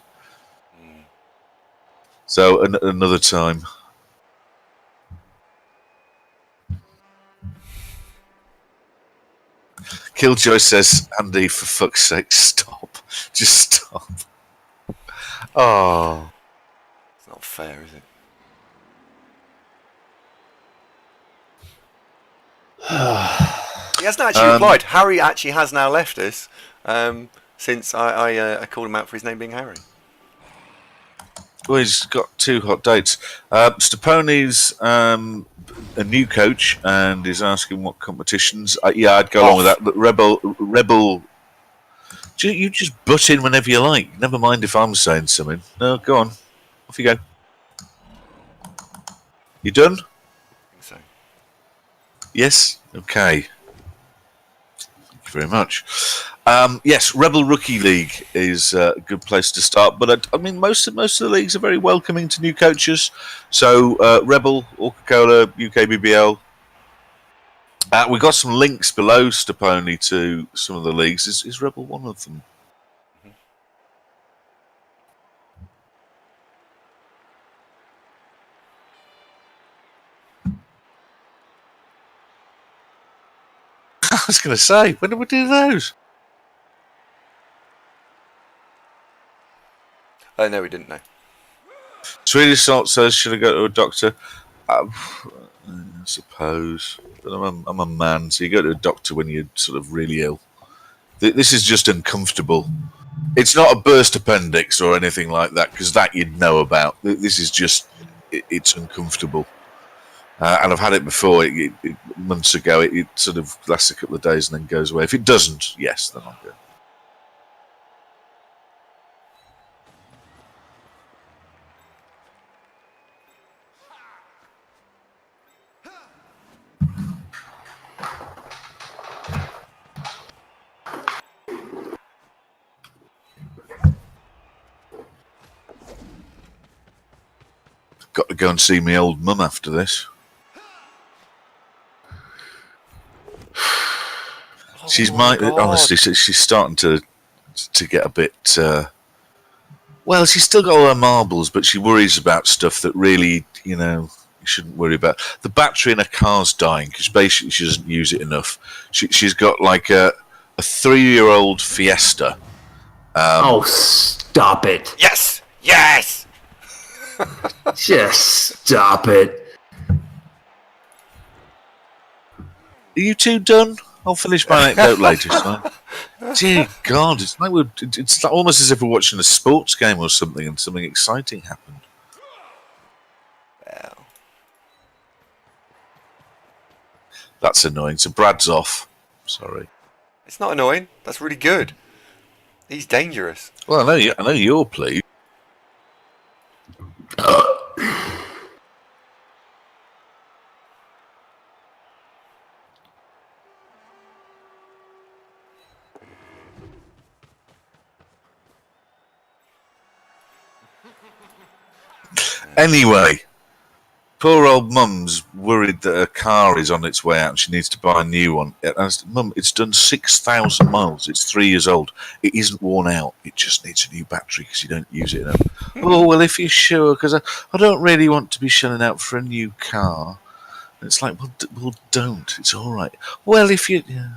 So another time. Killjoy says, Andy, for fuck's sake, stop. Just stop. Oh. It's not fair, is it? He hasn't actually replied. Harry actually has now left us since I called him out for his name being Harry. Well, he's got 2 hot dates. Steponi's a new coach and is asking what competitions. I'd go along with that. But Rebel. You just butt in whenever you like. Never mind if I'm saying something. No, go on. Off you go. You done? I think so. Yes? Okay. Thank you very much. Yes, Rebel Rookie League is a good place to start. But I mean, most of the leagues are very welcoming to new coaches. So Rebel, Coca-Cola, UK BBL. We got some links below Steponi to some of the leagues. Is Rebel one of them? I was going to say, when did we do those? Oh, no, we didn't know. Swedish Salt says, should I go to a doctor? I suppose. But I'm a man, so you go to a doctor when you're sort of really ill. This is just uncomfortable. It's not a burst appendix or anything like that, because that you'd know about. This is just, it's uncomfortable. And I've had it before, months ago. It sort of lasts a couple of days and then goes away. If it doesn't, yes, then I'll go. Got to go and see my old mum after this. Honestly, she's starting to get a bit. Well, she's still got all her marbles, but she worries about stuff that really, you shouldn't worry about. The battery in her car's dying because basically she doesn't use it enough. She's got like a 3-year-old Fiesta. Oh, stop it! Yes! Just stop it. Are you two done? I'll finish my anecdote later. So. Dear God, it's like it's almost as if we're watching a sports game or something, and something exciting happened. Well, That's annoying. So Brad's off. Sorry. it's not annoying. That's really good. He's dangerous. Well, I know you're pleased. Anyway, poor old Mum's worried that her car is on its way out and she needs to buy a new one. I said, Mum, it's done 6,000 miles. It's 3 years old. It isn't worn out. It just needs a new battery because you don't use it enough. Oh, well, if you're sure, because I don't really want to be shelling out for a new car. And it's like, well, don't. It's all right. Well, if you... Yeah.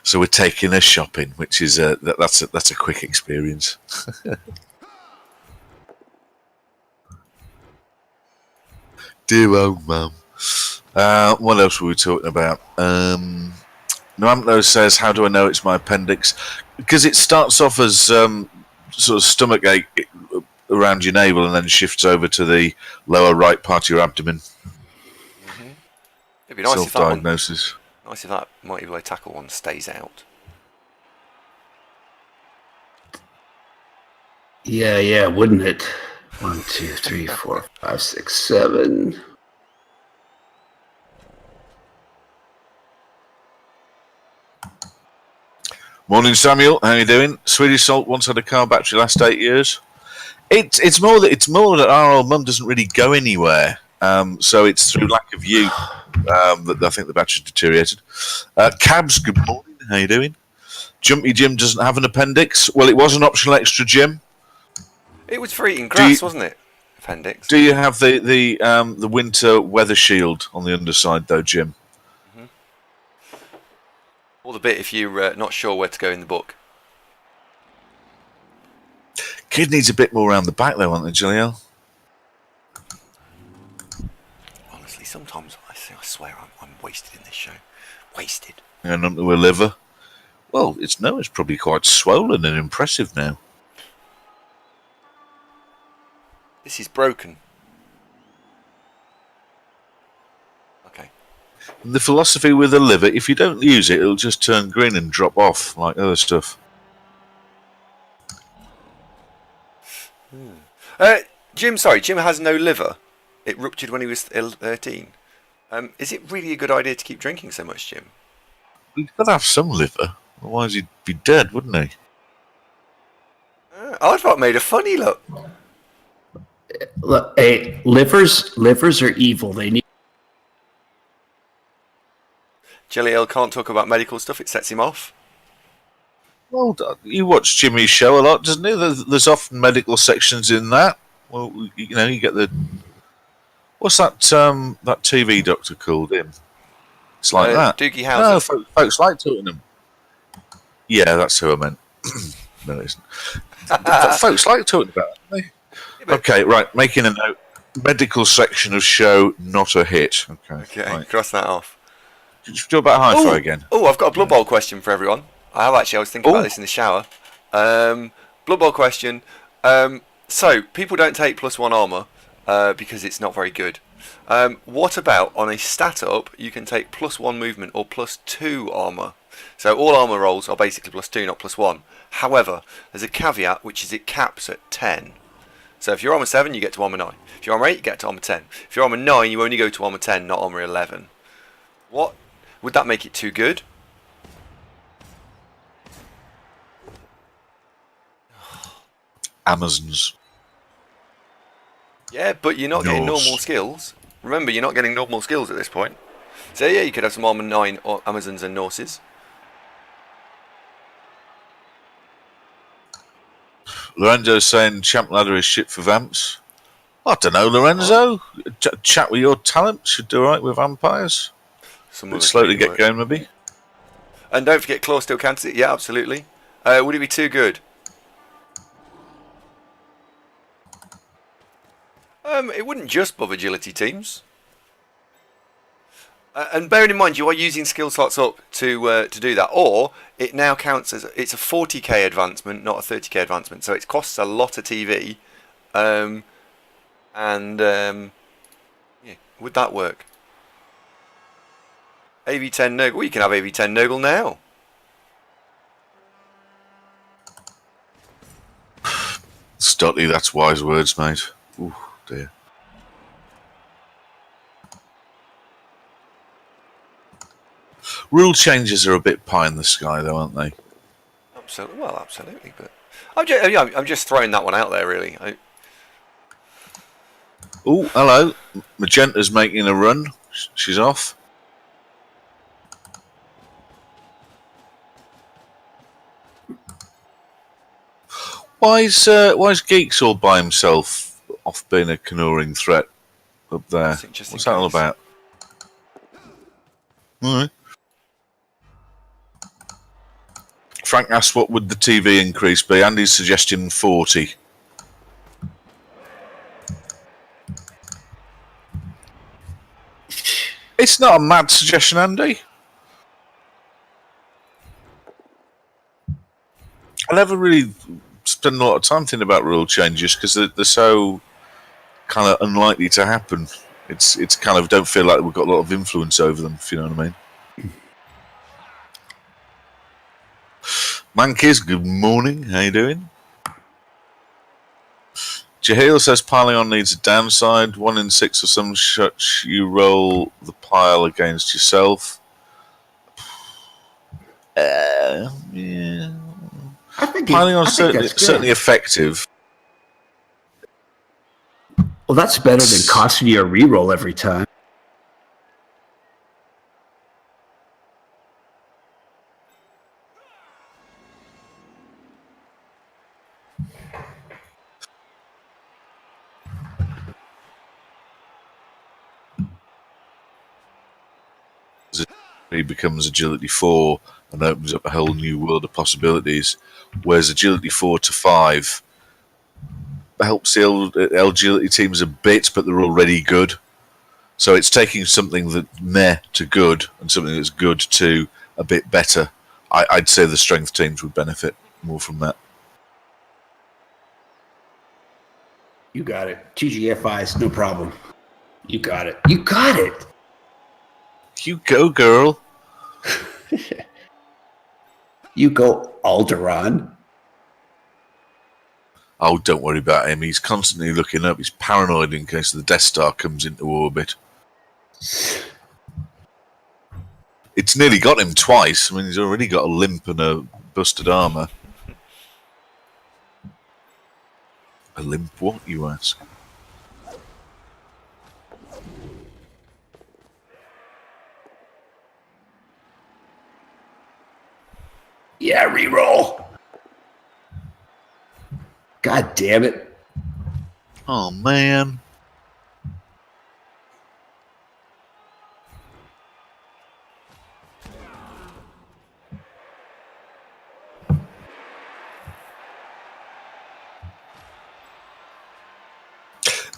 So we're taking her shopping, which is that's a quick experience. Dear old Mum. What else were we talking about? Noamto says, "How do I know it's my appendix?" Because it starts off as sort of stomach ache around your navel, and then shifts over to the lower right part of your abdomen. Mm-hmm. It'd be nice Self-diagnosis. Nice if that mighty blow tackle one stays out. Yeah, wouldn't it? 1, 2, 3, 4, 5, 6, 7. Morning, Samuel. How you doing? Swedish Salt once had a car battery last 8 years. It's more that our old Mum doesn't really go anywhere. So it's through lack of use that I think the battery's deteriorated. Cabs, good morning. How you doing? Jumpy Jim doesn't have an appendix. Well, it was an optional extra, Jim. It was for eating grass, wasn't it? Appendix. Do you have the winter weather shield on the underside, though, Jim? Mm-hmm. Or the bit if you're not sure where to go in the book. Kid needs a bit more around the back, though, aren't they, Jaleel? Honestly, sometimes I swear I'm wasted in this show. Wasted. And onto a liver. Well, it's probably quite swollen and impressive now. This is broken. Okay. And the philosophy with the liver, if you don't use it, it'll just turn green and drop off like other stuff. Jim has no liver. It ruptured when he was 13. Is it really a good idea to keep drinking so much, Jim? He's got to have some liver. Otherwise he'd be dead, wouldn't he? I thought it made a funny look. Look, hey, livers are evil. They need. Jaleel can't talk about medical stuff. It sets him off. Well, you watch Jimmy's show a lot, doesn't he? There's often medical sections in that. Well, you get the... What's that that TV doctor called him? It's like that. Doogie Howser. No, folks like talking to him. Yeah, that's who I meant. No, it isn't. Folks like talking about it, don't they? Yeah, okay, right. Making a note. Medical section of show, not a hit. Okay, right. Cross that off. Just do about hi-fi again. Oh, I've got a Blood Bowl question for everyone. I was thinking about this in the shower. Blood Bowl question. So, people don't take +1 armor because it's not very good. What about on a stat up, you can take +1 movement or +2 armor? So all armor rolls are basically +2, not +1. However, there's a caveat, which is it caps at 10. So if you're armor 7, you get to armor 9. If you're armor 8, you get to armor 10. If you're armor 9, you only go to armor 10, not armor 11. What? Would that make it too good? Amazons. Yeah, but you're not getting normal skills. Remember, you're not getting normal skills at this point. So yeah, you could have some armor 9 or Amazons and Norses. Lorenzo's saying Champ Ladder is shit for vamps. I don't know, Lorenzo. Chat with your talent should do alright with vampires. Slowly get going, maybe. And don't forget, claw still counts it. Yeah, absolutely. Would it be too good? It wouldn't just buff agility teams. And bearing in mind, you are using skill slots up to do that, or it now counts as it's a 40k advancement, not a 30k advancement. So it costs a lot of TV, yeah, would that work? AV10 Nurgle. Well, you can have AV10 Nurgle now. Stotty, that's wise words, mate. Ooh, dear. Rule changes are a bit pie in the sky, though, aren't they? Absolutely. Well, absolutely. But I'm just throwing that one out there, really. Oh, hello. Magenta's making a run. She's off. Why's Geeks all by himself off being a canoeing threat up there? What's that all about? All right. Frank asked what would the TV increase be. Andy's suggesting 40. It's not a mad suggestion, Andy. I never really spend a lot of time thinking about rule changes because they're so kind of unlikely to happen. It's kind of don't feel like we've got a lot of influence over them, if you know what I mean. Mankiz, good morning. How you doing? Jahil says piling on needs a downside. 1 in 6 or some such. You roll the pile against yourself. Yeah. I think Piling on I think that's good. certainly effective. Well, that's better than costing you a reroll every time. He becomes agility 4 and opens up a whole new world of possibilities. Whereas agility 4 to 5 helps the agility teams a bit, but they're already good. So it's taking something that meh to good and something that's good to a bit better. I'd say the strength teams would benefit more from that. You got it. TGFIs, no problem. You got it. You got it. You go, girl. You go, Alderaan. Oh, don't worry about him. He's constantly looking up. He's paranoid in case the Death Star comes into orbit. It's nearly got him twice. I mean, he's already got a limp and a busted armor. A limp what, you ask? Yeah, reroll. God damn it. Oh, man.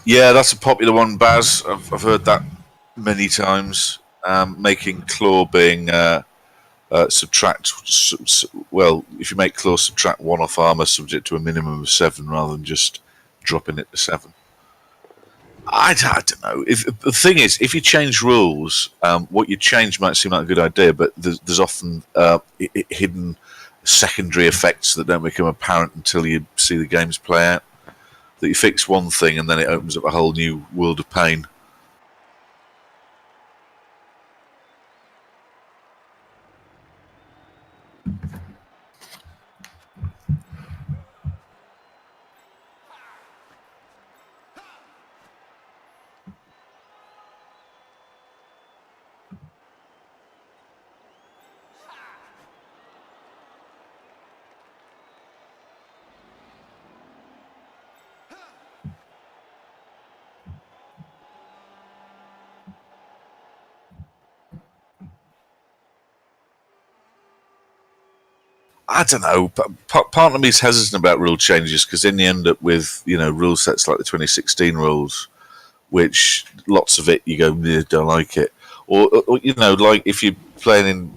Yeah, that's a popular one, Baz. I've heard that many times. Making claw being subtract. Well, if you make claw subtract 1 off armor, subject to a minimum of 7, rather than just dropping it to 7. I don't know. The thing is, if you change rules, what you change might seem like a good idea, but there's often hidden secondary effects that don't become apparent until you see the games play out. That you fix one thing and then it opens up a whole new world of pain. I don't know. Part of me is hesitant about rule changes because then you end up with rule sets like the 2016 rules, which lots of it you go, don't like it, or like if you're playing in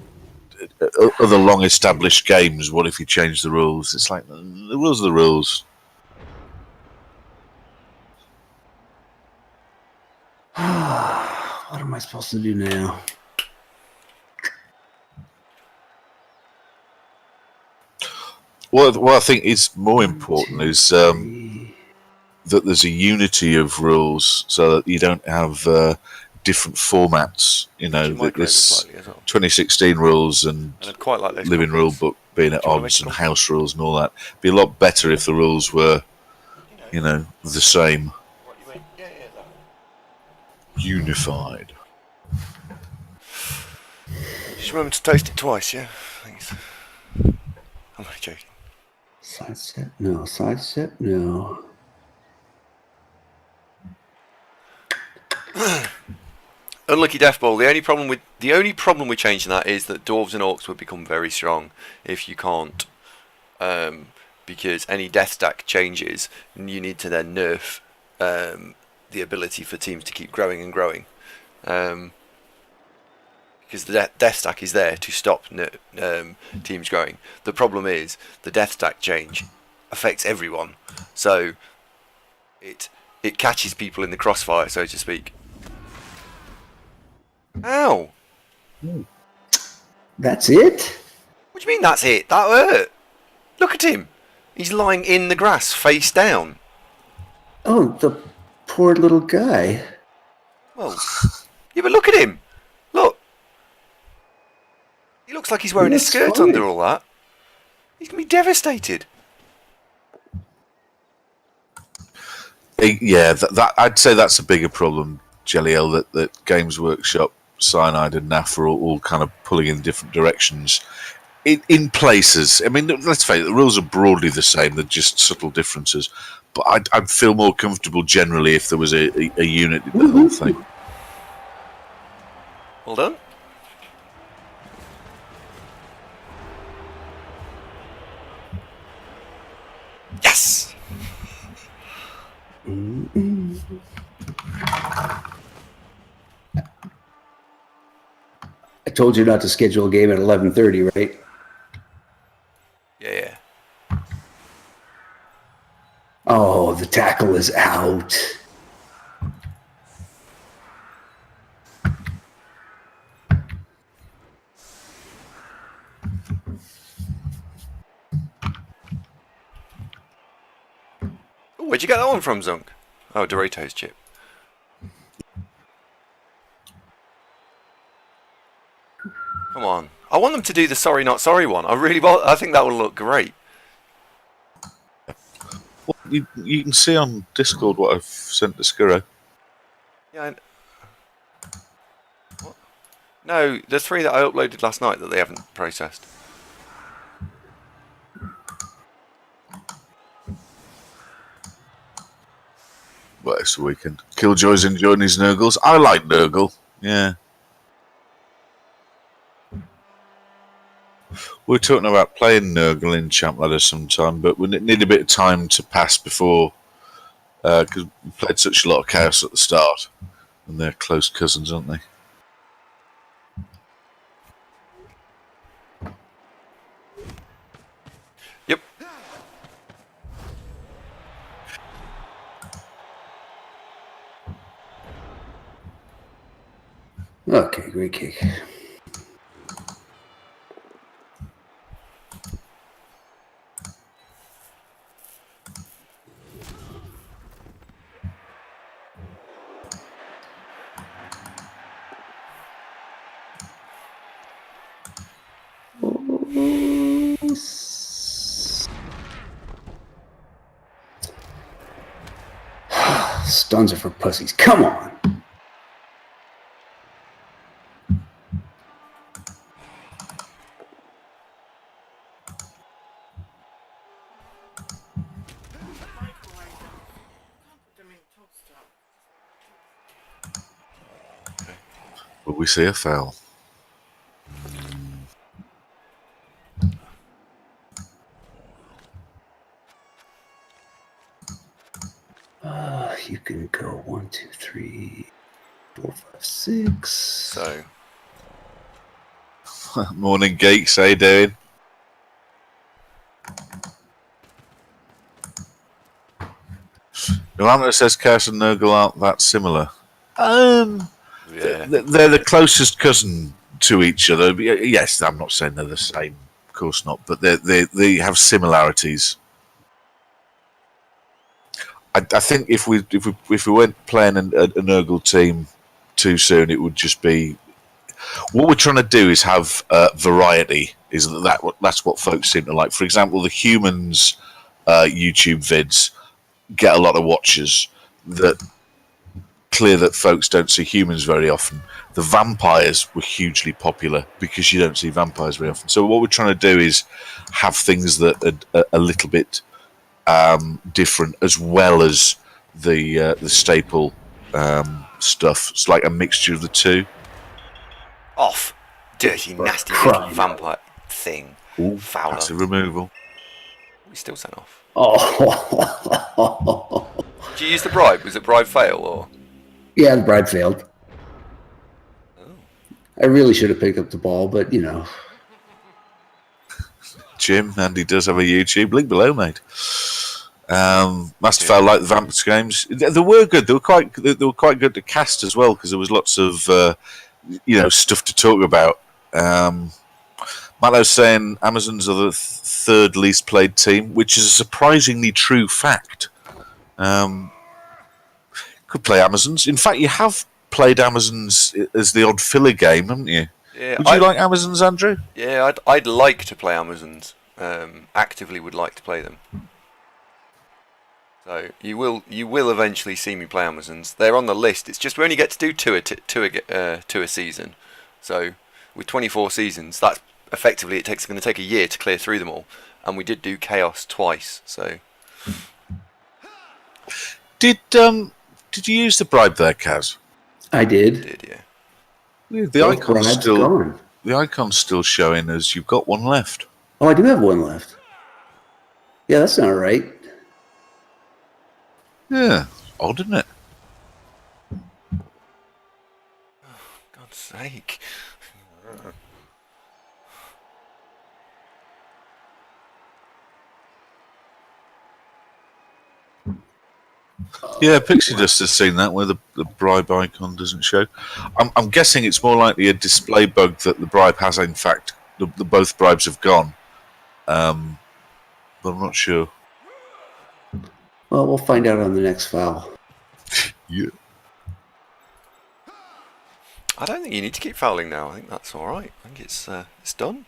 other long established games, what if you change the rules? It's like the rules are the rules. What am I supposed to do now? What I think is more important is that there's a unity of rules, so that you don't have different formats. This 2016 rules and I'd quite like those living rule book being at odds and house rules and all that. It'd be a lot better if the rules were, the same. Unified. Just remember to toast it twice, yeah? Thanks. I'm only joking. Sidestep? No. Sidestep? No. Unlucky Death Ball. The only problem with changing that is that dwarves and orcs would become very strong if you can't, because any death stack changes, and you need to then nerf the ability for teams to keep growing and growing, because the death stack is there to stop teams growing. The problem is the death stack change affects everyone, so it catches people in the crossfire, so to speak. Ow! That's it? What do you mean that's it? That hurt! Look at him! He's lying in the grass, face down. Oh, the poor little guy. Well, yeah, but look at him! Look! He looks like he's wearing his skirt under all that. He's going to be devastated. Yeah, that I'd say that's a bigger problem, Jelly L, that Games Workshop, Cyanide and NAF are all kind of pulling in different directions. In places, I mean, let's face it, the rules are broadly the same, they're just subtle differences. But I'd feel more comfortable generally if there was a unit in the whole thing. Well done. Yes! I told you not to schedule a game at 11:30, right? Yeah. Oh, the tackle is out. Ooh, where'd you get that one from, Zunk? Oh, Doritos chip. Come on. I want them to do the sorry not sorry one. I think that will look great. Well, you can see on Discord what I've sent to Skiro. Yeah. What? No, there's 3 that I uploaded last night that they haven't processed. Well, it's the weekend. Killjoy's enjoying his Nurgles. I like Nurgle. Yeah. We're talking about playing Nurgle in Champ Ladder sometime, but we need a bit of time to pass before, because we played such a lot of Chaos at the start, and they're close cousins, aren't they? Yep. Okay, great kick. Stuns are for pussies. Come on. But we see a foul. 4, 5, 6. So Morning, geeks. How you doing? Yolanda says Chaos and Nurgle aren't that similar. yeah, They're the closest cousin to each other. Yes, I'm not saying they're the same. Of course not. But they have similarities. I think if we weren't playing a Nurgle team too soon, it would just be. What we're trying to do is have variety. That's what folks seem to like. For example, the humans YouTube vids get a lot of watchers. That clear that folks don't see humans very often. The vampires were hugely popular because you don't see vampires very often. So what we're trying to do is have things that are a little bit different, as well as the staple stuff. It's like a mixture of the two. off, dirty, nasty Crap. little vampire thing. Ooh, Fowler. passive removal. We still sent off. Oh. Did you use the bribe? Was it bribe fail or? Yeah, the bride failed. I really should have picked up the ball, but, you know. Jim, Andy does have a YouTube. Link below, mate. Master Fowl like the Vamps games. They were good. They were quite good to cast as well because there was lots of stuff to talk about. Matto's saying Amazons are the third least played team, which is a surprisingly true fact. Could play Amazons. In fact, you have played Amazons as the odd filler game, haven't you? Yeah. Would you like Amazons, Andrew? Yeah, I'd like to play Amazons. Actively would like to play them. So you will eventually see me play Amazons. They're on the list. It's just we only get to do two a season. So with 24 seasons, that's effectively it's going to take a year to clear through them all. And we did do Chaos twice. So Did you use the bribe there, Kaz? I did. did yeah. The Both icon's bribes still gone. showing as you've got one left. Oh, I do have one left. Yeah, that's not right. Yeah, odd, isn't it? God's sake. Yeah, Pixie Dust has seen that where the bribe icon doesn't show. I'm guessing it's more likely a display bug that the bribe has in fact both bribes have gone. But I'm not sure. Well, we'll find out on the next foul. Yeah. I don't think you need to keep fouling now. I think that's all right. I think it's done.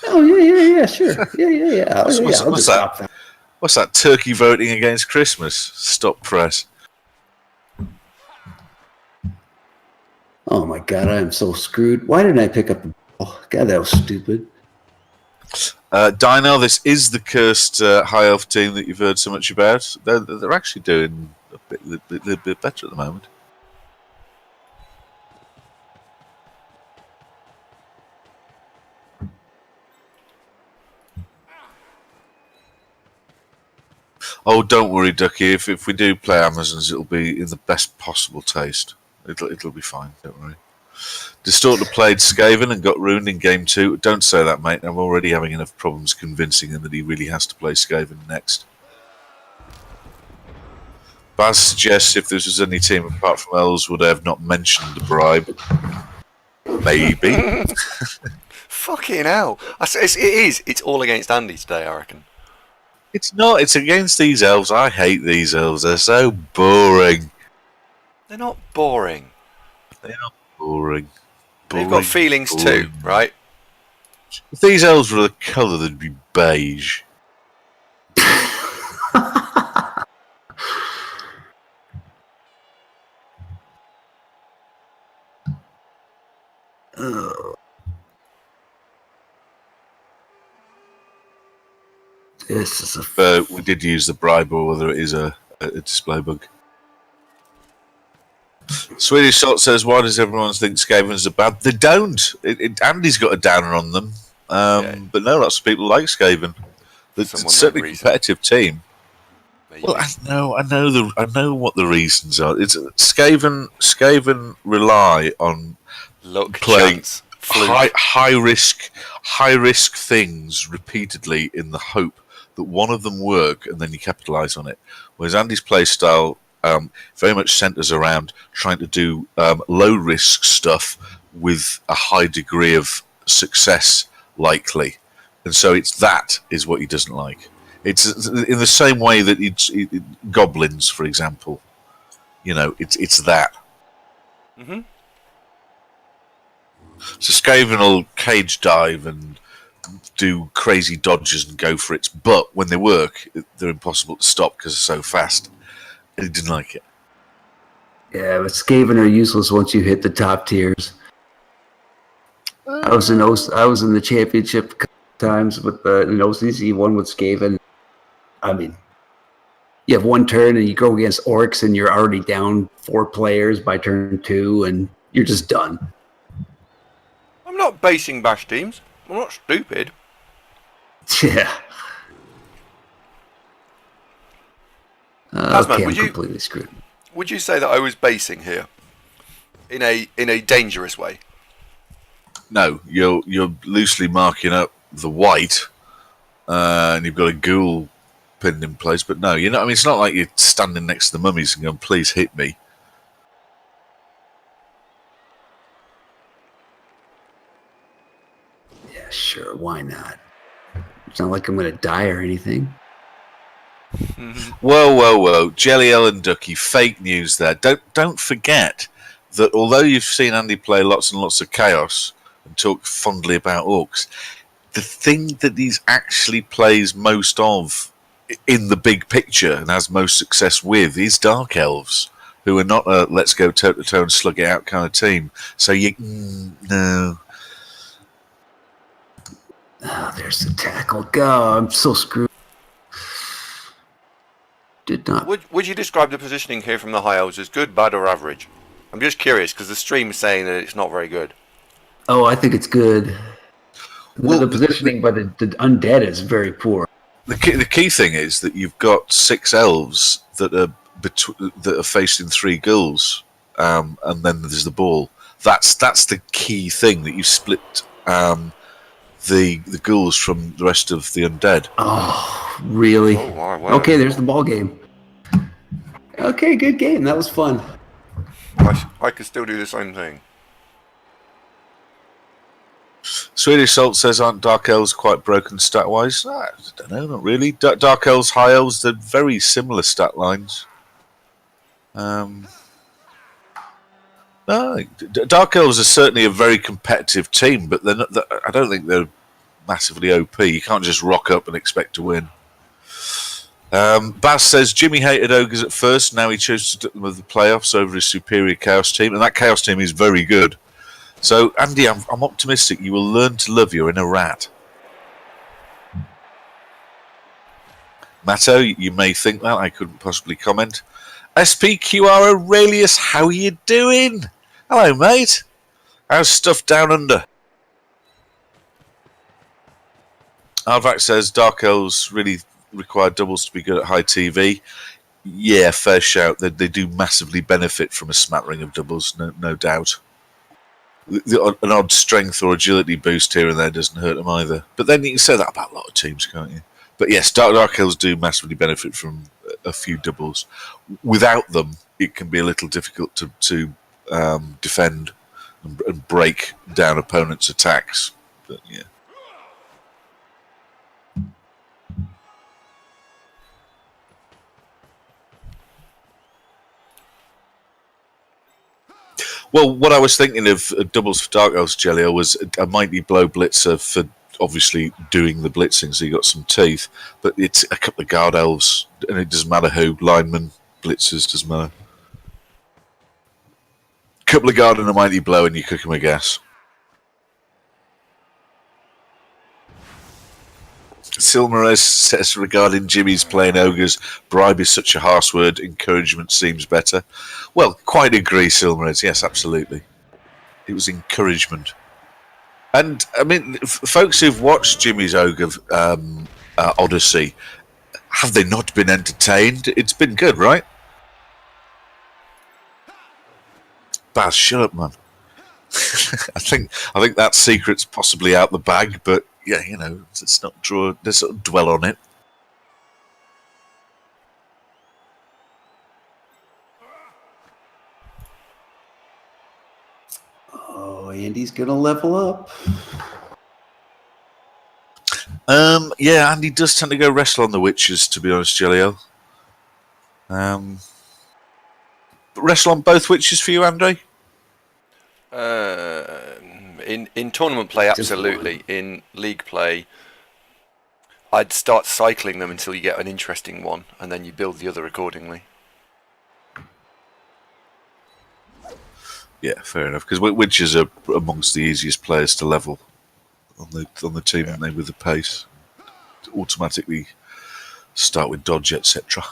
Oh yeah, sure. Yeah. What's that? What's that? Turkey voting against Christmas? Stop press. Oh my god, I am so screwed. Why didn't I pick up the ball? God, that was stupid. Dino, this is the cursed high elf team that you've heard so much about. They're actually doing a little bit better at the moment. Oh, don't worry, Ducky. If we do play Amazons, it'll be in the best possible taste. It'll be fine. Don't worry. Distorted played Skaven and got ruined in game 2. Don't say that, mate. I'm already having enough problems convincing him that he really has to play Skaven next. Baz suggests if this was any team apart from Elves, would I have not mentioned the bribe? Maybe. Fucking hell! It is. It's all against Andy today, I reckon. It's not. It's against these Elves. I hate these Elves. They're so boring. They're not boring. They are boring. They've got feelings too, right? If these Elves were the colour, they'd be beige. This is a But we did use the bribe, or whether it is a display bug. Swedish Salt says, why does everyone think Skavens are bad? They don't. Andy's got a downer on them. But no, lots of people like Skaven. It's certainly a competitive team. Maybe. Well, I know what the reasons are. It's Skaven rely on Luck, playing chance, fluke. high risk things repeatedly in the hope that one of them work and then you capitalise on it. Whereas Andy's play style very much centres around trying to do low risk stuff with a high degree of success likely, and so that is what he doesn't like. It's in the same way that goblins, for example. It's that. Mm-hmm. So Skaven will cage dive and do crazy dodges and go for it, but when they work, they're impossible to stop because they're so fast. And he didn't like it. Yeah, but Skaven are useless once you hit the top tiers. I was in the championship times with an OCC one with Skaven. I mean, you have one turn and you go against orcs and you're already down 4 players by turn 2 and you're just done. I'm not basing bash teams. I'm not stupid. Yeah. Kazman, Okay, I'm completely screwed. Would you say that I was basing here in a dangerous way? No, you're loosely marking up the white, and you've got a ghoul pinned in place. But no, I mean, it's not like you're standing next to the mummies and going, "Please hit me." Yeah, sure, why not? It's not like I'm going to die or anything. Whoa, Jelly Ellen Ducky, fake news there. Don't forget that although you've seen Andy play lots and lots of Chaos and talk fondly about orcs, the thing that he actually plays most of in the big picture and has most success with is Dark Elves, who are not a let's go toe to toe and slug it out kind of team. So no. Oh, there's the tackle. Go! I'm so screwed. Did not. Would you describe the positioning here from the High Elves as good, bad, or average? I'm just curious because the stream is saying that it's not very good. Oh, I think it's good. Well, the positioning by the Undead is very poor. The key thing is that you've got 6 elves that are facing 3 ghouls, and then there's the ball. That's the key thing, that you split the ghouls from the rest of the undead. Oh, really? Oh, wow. Okay, there's the ball game. Okay, good game. That was fun. I could still do the same thing. Swedish Salt says, aren't Dark Elves quite broken stat-wise? I don't know, not really. Dark Elves, High Elves, they're very similar stat lines. No, Dark Elves are certainly a very competitive team, but they're not, I don't think they're massively OP. You can't just rock up and expect to win. Bass says, Jimmy hated Ogres at first, now he chose to do them with the playoffs over his superior Chaos team, and that Chaos team is very good. So, Andy, I'm optimistic you will learn to love your inner rat. Matto, you may think that. I couldn't possibly comment. SPQR Aurelius, how are you doing? Hello, mate. How's stuff down under? Arvac says, Dark Elves really require doubles to be good at high TV. Yeah, fair shout. They do massively benefit from a smattering of doubles, no doubt. An odd strength or agility boost here and there doesn't hurt them either. But then you can say that about a lot of teams, can't you? But yes, Dark Elves do massively benefit from a few doubles. Without them, it can be a little difficult to defend and break down opponents' attacks. But yeah. Well, what I was thinking of doubles for Dark Elves, Jelly, was a Mighty Blow Blitzer for obviously doing the blitzing, so you got some teeth. But it's a couple of Guard Elves, and it doesn't matter who. Linemen, Blitzers, doesn't matter. Couple of Guard and a Mighty Blow, and you cook them with gas. Silmarez says regarding Jimmy's playing Ogres, bribe is such a harsh word, encouragement seems better. Well, quite agree, Silmarez. Yes, absolutely. It was encouragement. And, I mean, folks who've watched Jimmy's Ogre Odyssey Have they not been entertained? It's been good, right? Baz, shut up, man. I think that secret's possibly out the bag, but yeah, let's not dwell on it. Oh, Andy's gonna level up. Yeah, Andy does tend to go wrestle on the witches, to be honest, Jelio. But wrestle on both witches for you, Andre? In tournament play, absolutely. In league play, I'd start cycling them until you get an interesting one, and then you build the other accordingly. Yeah, fair enough. Because witches are amongst the easiest players to level on the team, aren't they, with the pace. Automatically start with dodge, etc.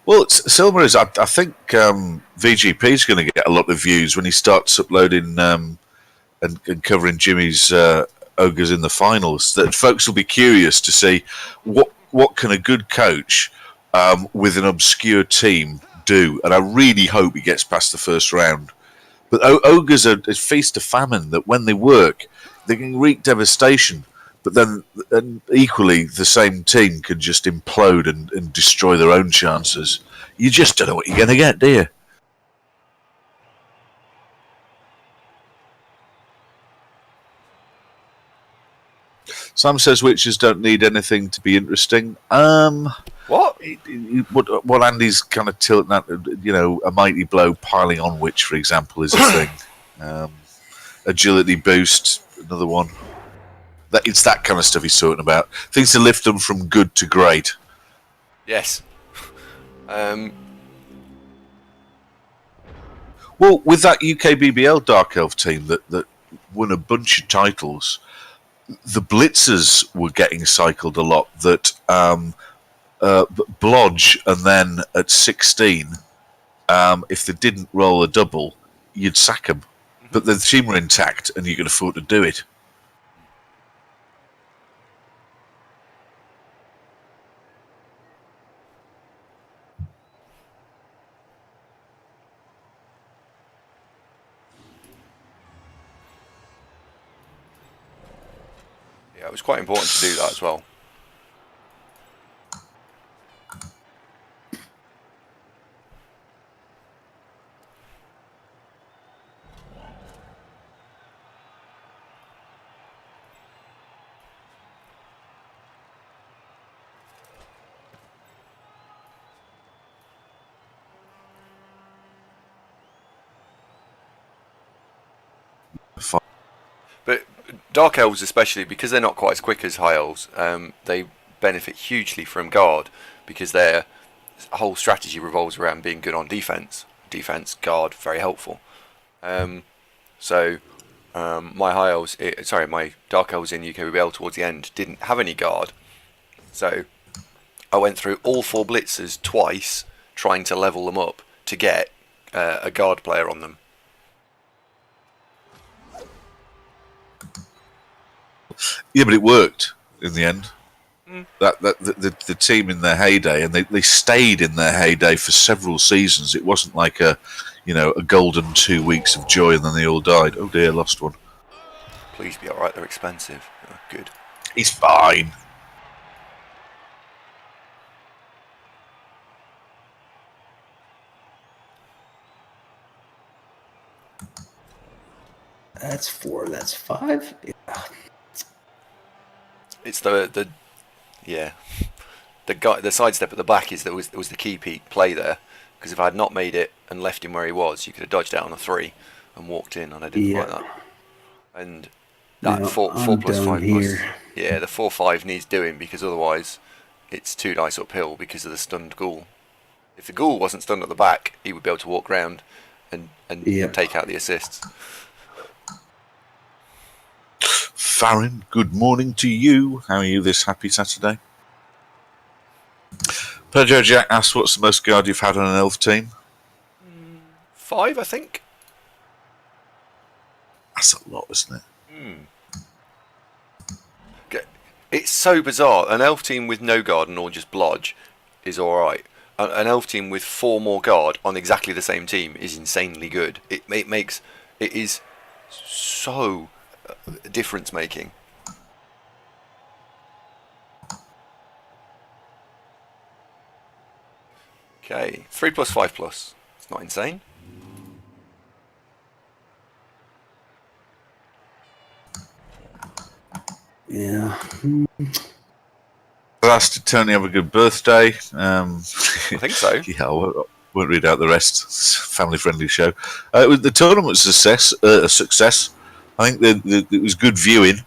Well, Silver is. I think VGP is going to get a lot of views when he starts uploading and covering Jimmy's ogres in the finals. That folks will be curious to see what can a good coach with an obscure team do, and I really hope he gets past the first round. But ogres are a feast of famine. That when they work, they can wreak devastation. But then, and equally, the same team can just implode and destroy their own chances. You just don't know what you're going to get, do you? Sam says witches don't need anything to be interesting. What Andy's kind of tilting at, a mighty blow piling on witch, for example, is a thing. Agility boost, another one. It's that kind of stuff he's talking about. Things to lift them from good to great. Yes. Well, with that UK BBL Dark Elf team that won a bunch of titles, the Blitzers were getting cycled a lot. That Blodge, and then at 16, if they didn't roll a double, you'd sack them. But the team were intact, and you could afford to do it. Yeah, it was quite important to do that as well. But Dark Elves especially, because they're not quite as quick as High Elves, they benefit hugely from guard, because their whole strategy revolves around being good on defense. Defense, guard, very helpful. My Dark Elves in UKBL towards the end didn't have any guard, so I went through all 4 blitzers twice trying to level them up to get a guard player on them. Yeah, but it worked in the end. The team in their heyday, and they stayed in their heyday for several seasons. It wasn't like a golden 2 weeks of joy and then they all died. Oh dear, lost one. Please be alright, they're expensive. Oh, good. He's fine. That's 4. That's 5. Yeah. It's the sidestep at the back was the key play there, because if I had not made it and left him where he was, you could have dodged out on a 3 and walked in, and I didn't like that. And that 4 plus 5 plus, the 4/5 needs doing, because otherwise it's 2 dice uphill because of the stunned ghoul. If the ghoul wasn't stunned at the back, he would be able to walk round and take out the assists. Farron, good morning to you. How are you this happy Saturday? Pedro Jack asks, what's the most guard you've had on an elf team? 5, I think. That's a lot, isn't it? It's so bizarre. An elf team with no guard and all just blodge is alright. An elf team with 4 more guard on exactly the same team is insanely good. It is so difference making. Okay, 3 plus 5 plus. It's not insane. Yeah. Last, did Tony have a good birthday? I think so. Yeah, I won't read out the rest. It's a family-friendly show. The tournament was a success. I think it was good viewing.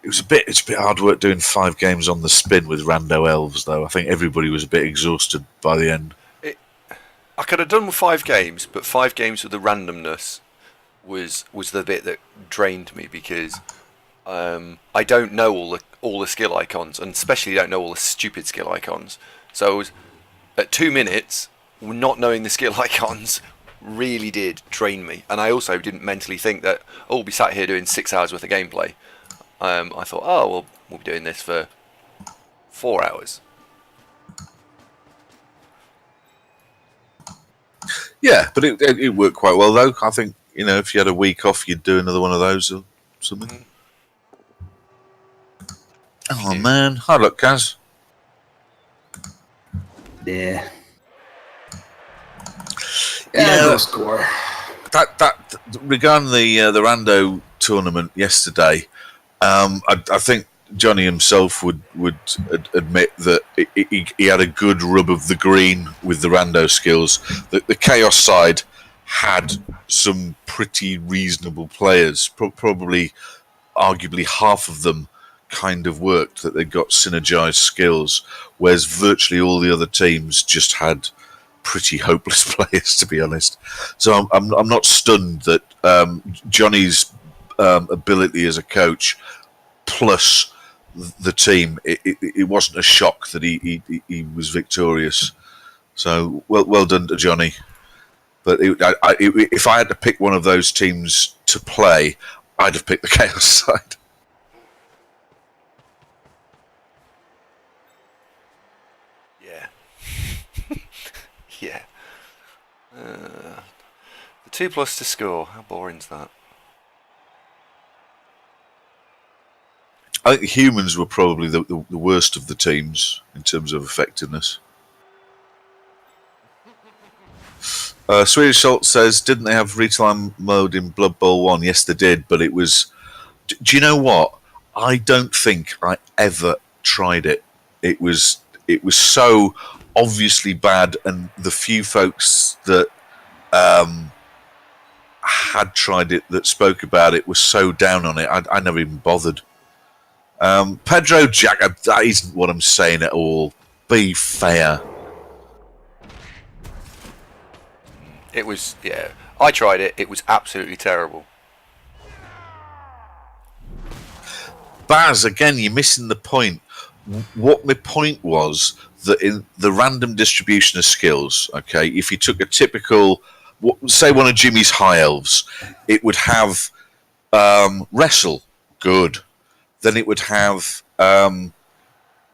It's a bit hard work doing 5 games on the spin with rando elves, though. I think everybody was a bit exhausted by the end. I could have done with 5 games, but 5 games with the randomness was the bit that drained me, because I don't know all the skill icons, and especially don't know all the stupid skill icons. So I was, at 2 minutes, not knowing the skill icons really did drain me. And I also didn't mentally think that, we'll be sat here doing 6 hours worth of gameplay. I thought, well, we'll be doing this for 4 hours. Yeah, but it worked quite well, though. I think, if you had a week off, you'd do another one of those or something. Oh, man. Hi, look, Kaz. Yeah. Yeah, no score. That regarding the rando tournament yesterday, I think Johnny himself would admit that he had a good rub of the green with the rando skills. The chaos side had some pretty reasonable players. Probably, arguably, half of them kind of worked, that they got synergized skills, whereas virtually all the other teams just had pretty hopeless players, to be honest. So I'm not stunned that Johnny's ability as a coach plus the team, it wasn't a shock that he was victorious. So well done to Johnny. But if I had to pick one of those teams to play, I'd have picked the Chaos side. Yeah. Yeah. The 2 plus to score. How boring's that? I think the humans were probably the worst of the teams in terms of effectiveness. Swedish Salt says, didn't they have retime mode in Blood Bowl 1? Yes, they did, but it was... Do you know what? I don't think I ever tried it. It was so obviously bad, and the few folks that had tried it, that spoke about it, were so down on it, I never even bothered. Pedro Jack, that isn't what I'm saying at all. Be fair. It was, yeah. I tried it. It was absolutely terrible. Baz, again, you're missing the point. What my point was, that in the random distribution of skills, okay, if you took a typical, say one of Jimmy's high elves, it would have wrestle, good. Then it would have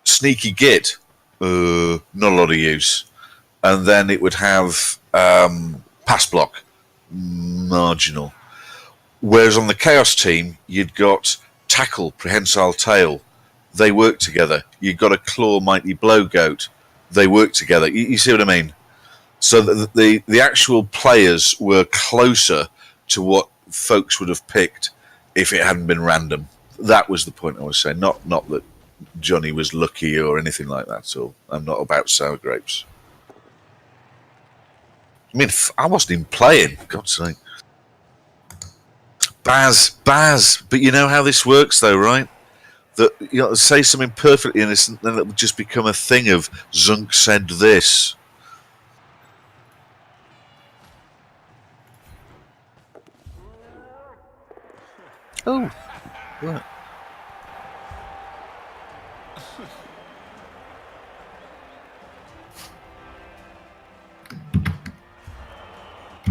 sneaky git, not a lot of use. And then it would have pass block, marginal. Whereas on the Chaos team, you'd got tackle, prehensile tail. They work together. You've got a claw, mighty blow goat. They work together. You see what I mean? So the actual players were closer to what folks would have picked if it hadn't been random. That was the point I was saying. Not that Johnny was lucky or anything like that at all. I'm not about sour grapes. I mean, I wasn't even playing, for God's sake. Baz, but you know how this works, though, right? That say something perfectly innocent, then it would just become a thing of Zunk said this. Oh, what?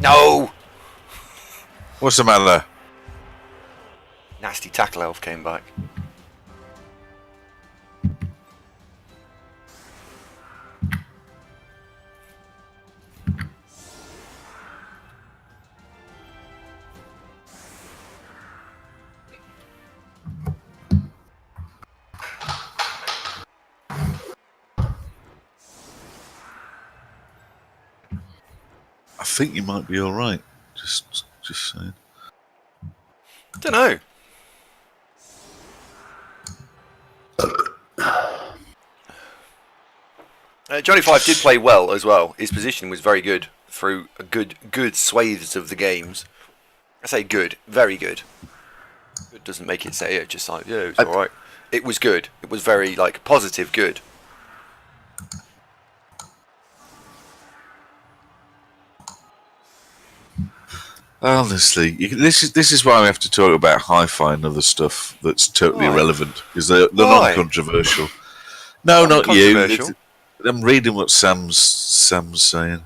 No! What's the matter? nasty tackle elf came back. I think you might be all right. Just saying. Don't know. Johnny Five did play well as well. His position was very good through a good swathes of the games. I say good, very good. Good doesn't make it say it, just like, yeah, it was alright. It was good. It was very, like, positive good. Honestly, this is why we have to talk about hi-fi and other stuff that's totally irrelevant, because they're non-controversial. No, not you. I'm reading what Sam's saying.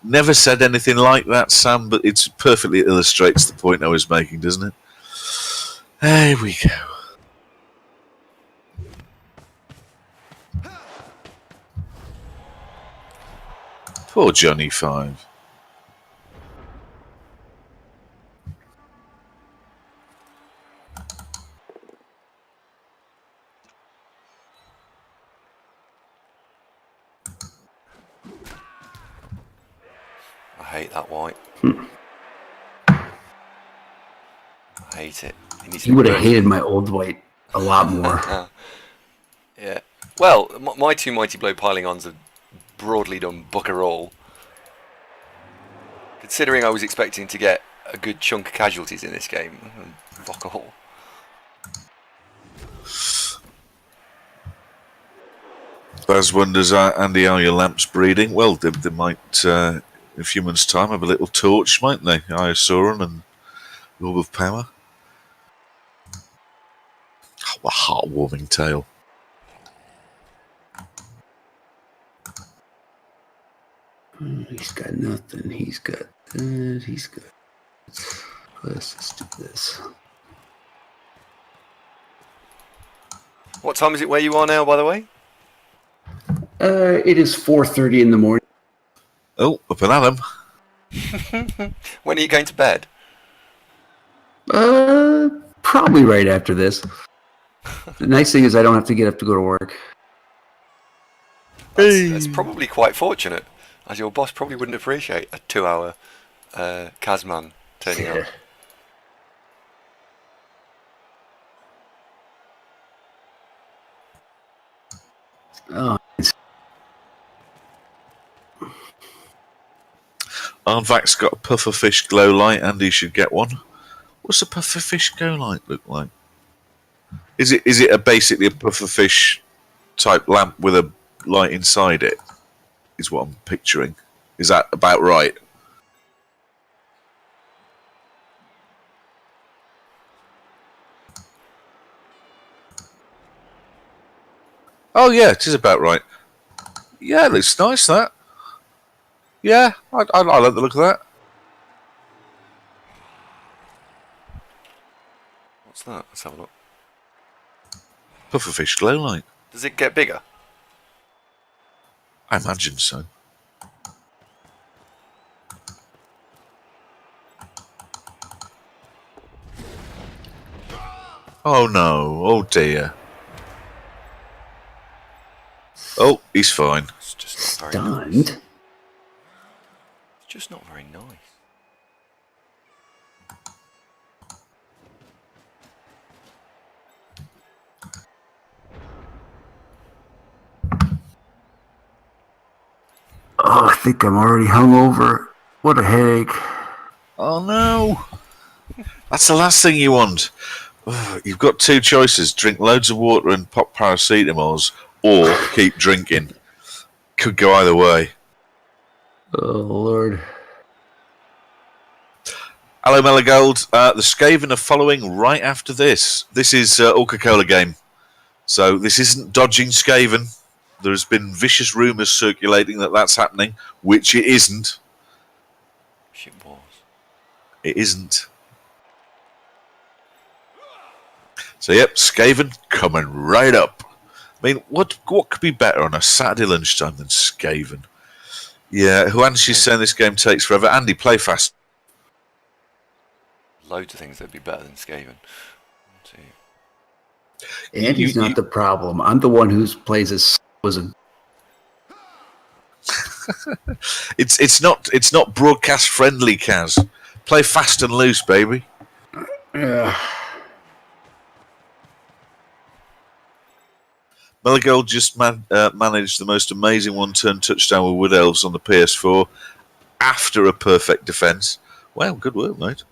Never said anything like that, Sam, but it perfectly illustrates the point I was making, doesn't it? There we go. Poor Johnny Five. I hate that white. I hate it. You would have hated my old white a lot more. Yeah. Well, my two Mighty Blow piling ons have broadly done bugger all. Considering I was expecting to get a good chunk of casualties in this game, fuck all. Baz wonders, Andy, are your lamps breeding? Well, they might, in a few months' time, have a little torch, mightn't they? Iosauron and Orb of Power. Oh, a heartwarming tale. He's got nothing. He's got that. He's got. Let's do this. What time is it where you are now, by the way? It is 4:30 in the morning. Oh, up and at 'em. When are you going to bed? Probably right after this. The nice thing is I don't have to get up to go to work. That's probably quite fortunate, as your boss probably wouldn't appreciate a 2-hour Kazman turning up. Oh, Arnvac's got a pufferfish glow light, and he should get one. What's a pufferfish glow light look like? Is it basically a pufferfish type lamp with a light inside it? Is what I'm picturing. Is that about right? Oh yeah, it is about right. Yeah, it looks nice, that. Yeah, I like the look of that. What's that? Let's have a look. Pufferfish glow light. Does it get bigger? I imagine so. Oh no, oh dear. Oh, he's fine. It's just not very stunned. nice. It's just not very nice. Oh, I think I'm already hungover. What a headache. Oh no. That's the last thing you want. Ugh, you've got two choices. Drink loads of water and pop paracetamols, or keep drinking. Could go either way. Oh, Lord. Hello, Melagold. The Skaven are following right after this. This is Coca-Cola game. So this isn't dodging Skaven. There's been vicious rumours circulating that that's happening, which it isn't. Shit was. It isn't. So, yep, Skaven coming right up. I mean, what could be better on a Saturday lunchtime than Skaven? Yeah, Huanshi's saying this game takes forever. Andy, play fast. Loads of things that'd be better than Skaven. Andy's not the problem. I'm the one who plays as was a. It's not broadcast friendly, Kaz. Play fast and loose, baby. Meligold just managed the most amazing one-turn touchdown with Wood Elves on the PS4 after a perfect defense. Wow, good work, mate.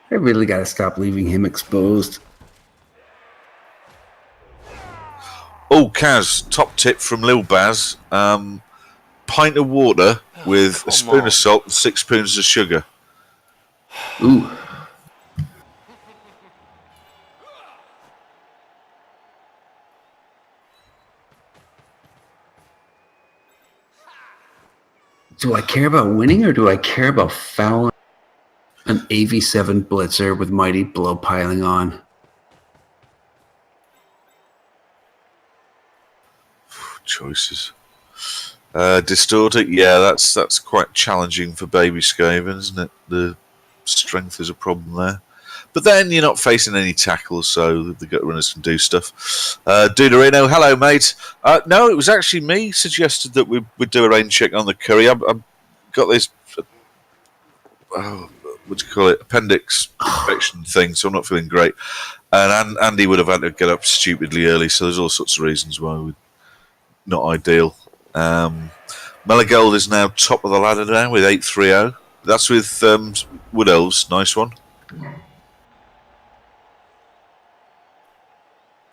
I really got to stop leaving him exposed. Oh, Kaz, top tip from Lil Baz. Pint of water with a spoon of salt and 6 spoons of sugar. Ooh. Do I care about winning or do I care about fouling an AV7 blitzer with Mighty Blow piling on? Choices. Distorted, yeah, that's quite challenging for baby Skaven, isn't it? The strength is a problem there. But then you're not facing any tackles, so the gut runners can do stuff. Duderino, hello, mate. No, it was actually me suggested that we'd do a rain check on the curry. I've got this, what do you call it, appendix infection thing, so I'm not feeling great. And Andy would have had to get up stupidly early, so there's all sorts of reasons why we're not ideal. Meligold is now top of the ladder now with 8-3-0. That's with Wood Elves. Nice one.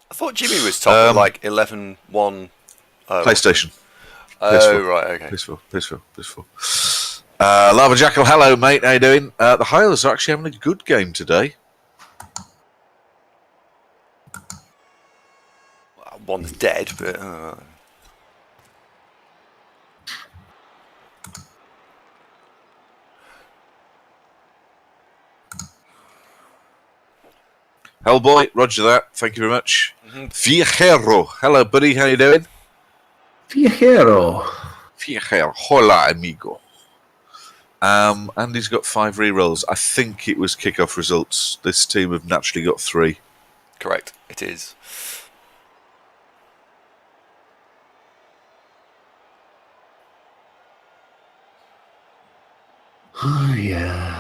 I thought Jimmy was top at like 11-1. PlayStation. Oh, right, okay. Peaceful. Lava Jackal, hello, mate. How you doing? The Highlanders are actually having a good game today. One's dead, but... Hellboy, roger that. Thank you very much. Viajero, hello, buddy. How you doing? Viajero. Hola, amigo. Andy's got 5 rerolls. I think it was kickoff results. This team have naturally got 3. Correct, it is. Oh, yeah.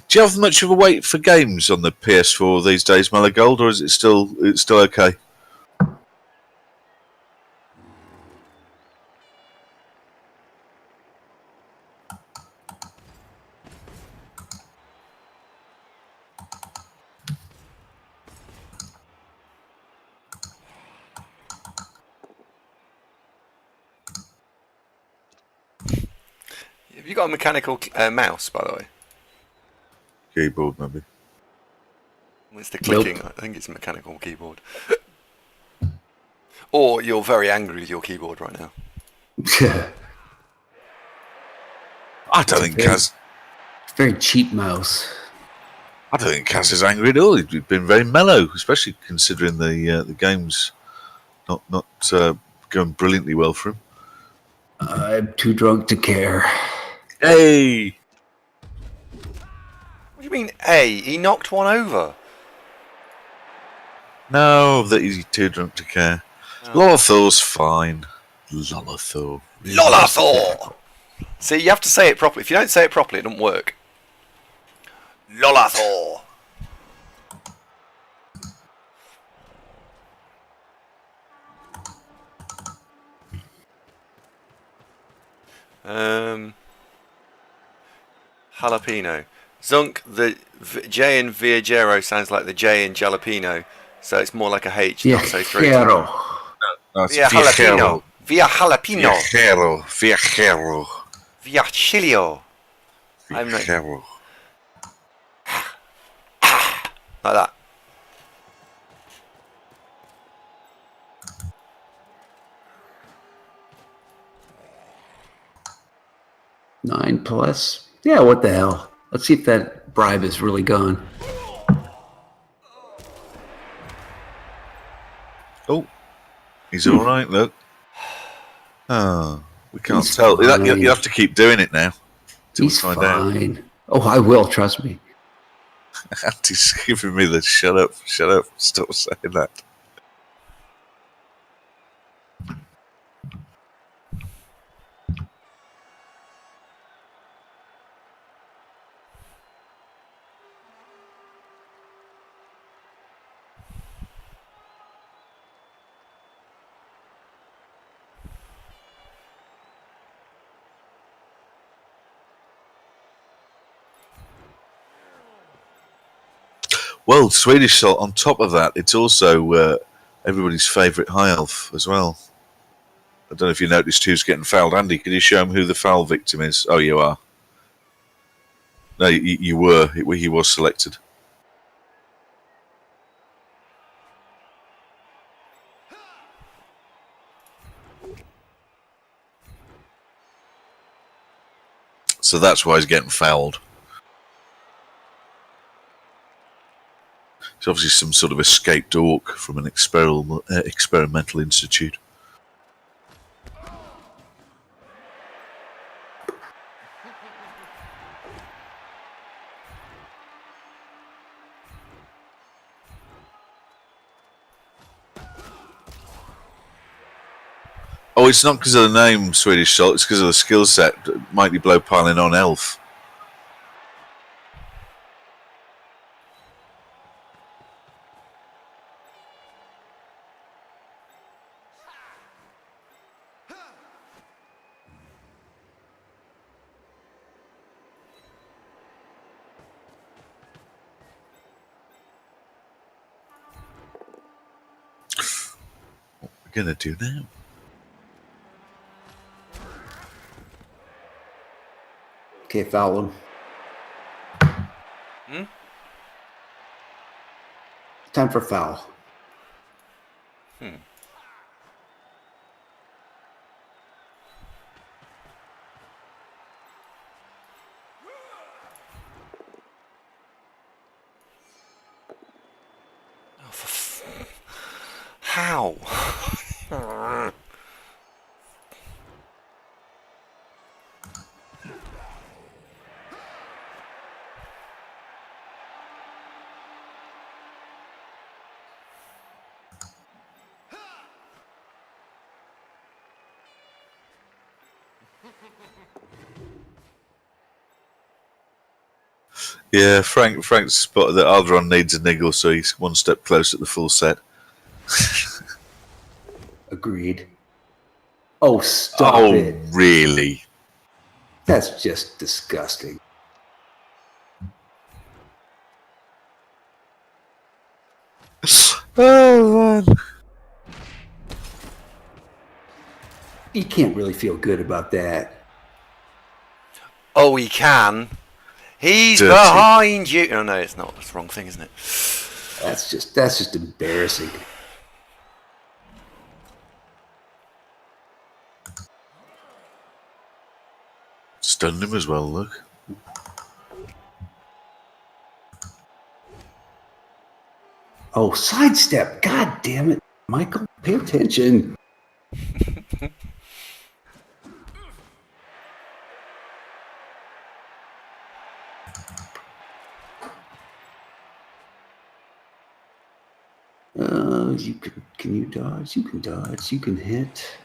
Do you have much of a wait for games on the PS4 these days, Meligold, or is it still okay? Have you got a mechanical mouse, by the way? Keyboard, maybe. It's the clicking. Nope. I think it's a mechanical keyboard. Or you're very angry with your keyboard right now. I don't think Kaz... Very cheap mouse. I don't think Kaz is angry at all. He's been very mellow, especially considering the game's not going brilliantly well for him. I'm too drunk to care. Hey! What do you mean, hey? He knocked one over. No, that he's too drunk to care. Oh. Lolathor's fine. Lolathor. See, you have to say it properly. If you don't say it properly, it doesn't work. Lolathor. Jalapeno. Zunk, the J in Viajero sounds like the J in jalapeno, so it's more like a H, not so straight. No, Via jalapeno. Via jalapeno. Viajero. Via chilio. I'm like that. 9 plus. Yeah, what the hell? Let's see if that bribe is really gone. Oh, he's all right. Look. Oh, we can't He's tell. fine. You have to keep doing it now till we He's find out. fine. Oh, I will. Trust me. Andy's giving me the shut up, stop saying that. Well, Swedish Salt, on top of that, it's also everybody's favourite high elf as well. I don't know if you noticed who's getting fouled. Andy, can you show him who the foul victim is? Oh, you are. No, you were. He was selected. So that's why he's getting fouled. It's obviously some sort of escaped orc from an experimental institute. Oh, it's not because of the name Swedish Salt, it's because of the skill set. Mighty Blow piling on Elf. What are we going to do now? Okay, foul him. Time for foul. How? Yeah, Frank's spotted that Alderon needs a niggle, so he's one step closer to the full set. Agreed. Oh, stop it. Really? That's just disgusting. Oh, man. You can't really feel good about that. Oh, he can. He's Dirty. behind you. Oh no, it's not. It's the wrong thing, isn't it? That's just embarrassing. Stunned him as well, look. Oh, sidestep. God damn it. Michael, pay attention. Can you dodge? You can dodge. You can hit.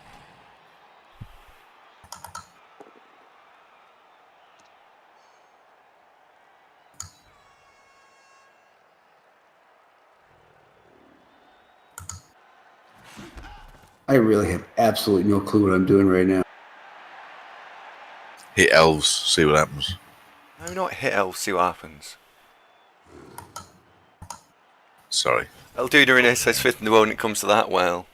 I really have absolutely no clue what I'm doing right now. Hit Elves, see what happens. No, not hit Elves, see what happens. Sorry. I'll do during SS fifth in the world when it comes to that, well.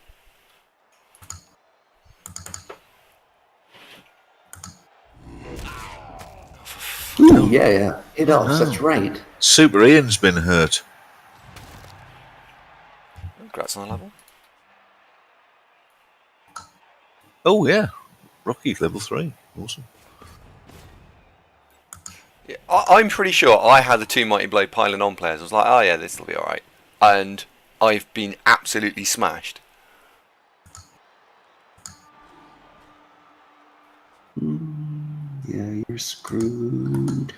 Ooh, yeah. It Elves, that's right. Super Ian's been hurt. Congrats on the level. Oh, yeah. Rocky, level 3. Awesome. Yeah, I'm pretty sure I had the two Mighty Blow piling on players. I was like, oh yeah, this will be alright. And I've been absolutely smashed. Yeah, you're screwed.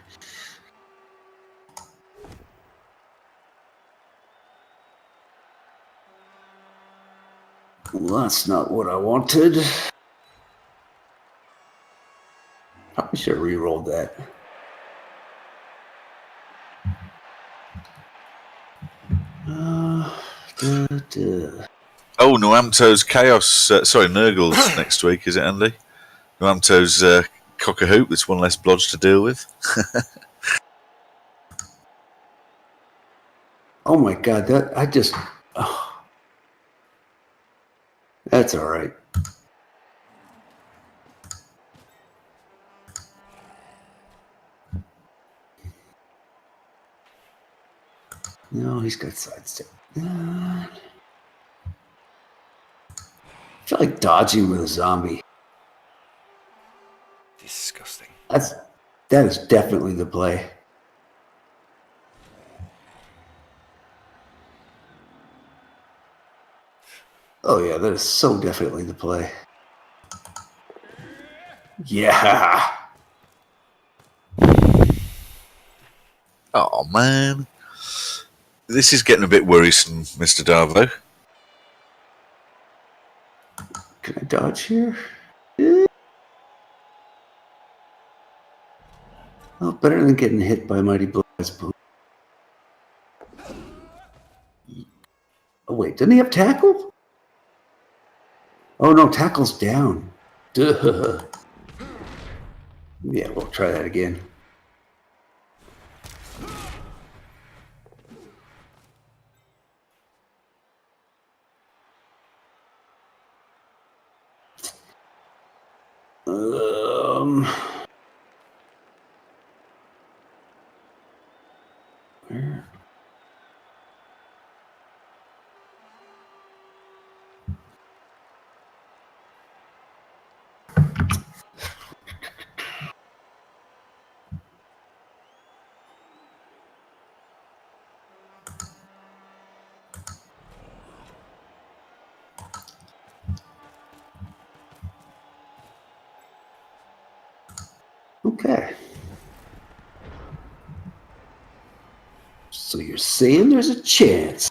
Well, that's not what I wanted. Probably should have re-rolled that. Oh, Nuamto's Chaos. Sorry, Nurgle's next week, is it, Andy? Nuamto's Cock-a-Hoop. That's one less blodge to deal with. Oh my god, that I just. Oh, that's all right. No, he's got sidestep. I feel like dodging with a zombie. Disgusting. That is definitely the play. Oh yeah, that is so definitely the play. Yeah. Oh, man. This is getting a bit worrisome, Mr. Darvo. Can I dodge here? Oh, better than getting hit by Mighty Blow, I suppose. Oh wait, didn't he have tackle? Oh no, tackle's down. Duh. Yeah, we'll try that again. Where? Okay. So you're saying there's a chance?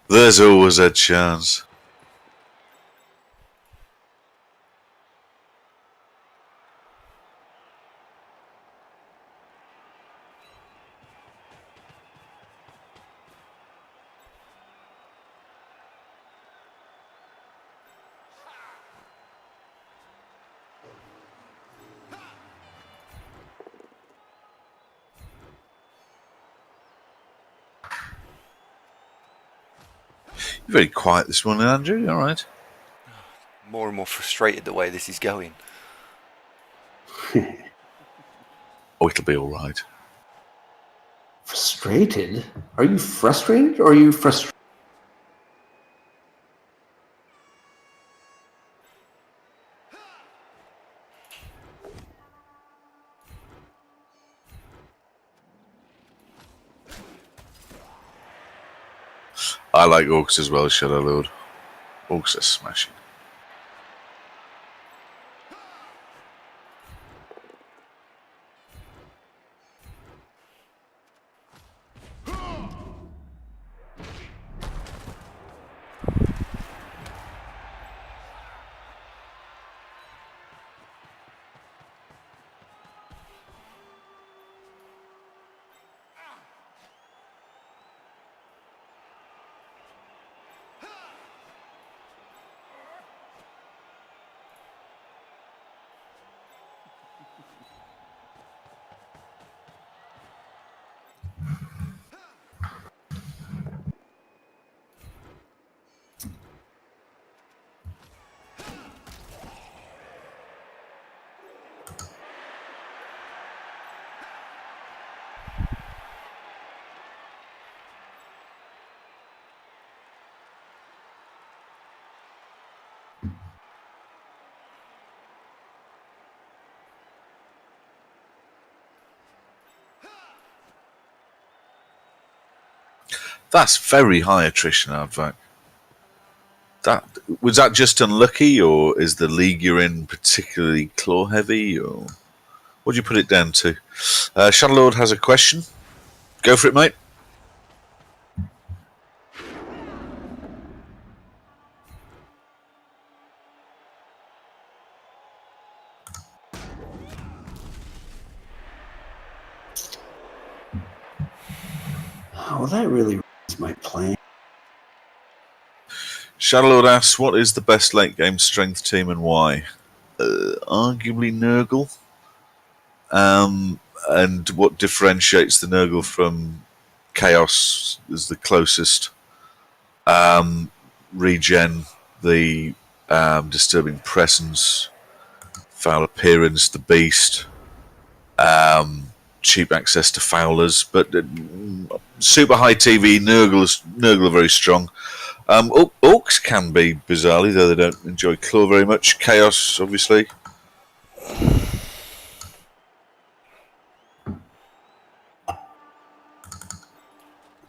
There's always a chance. You're very quiet this morning, Andrew. You all right? More and more frustrated the way this is going. Oh, it'll be all right. Frustrated? Are you frustrated or are you frustrated? I like Orcs as well, Shadow Lord. Orcs are smashing. That's very high attrition, Aardvark. Was that just unlucky, or is the league you're in particularly claw heavy, or what do you put it down to? Shadowlord has a question. Go for it, mate. Oh, that really is my plan. Shadowlord asks, what is the best late game strength team and why? Arguably Nurgle. And what differentiates the Nurgle from Chaos is the closest. Regen, the disturbing presence, foul appearance, the beast, cheap access to foulers, but super high TV. Nurgle are very strong. Orcs can be bizarrely, though they don't enjoy claw very much. Chaos, obviously.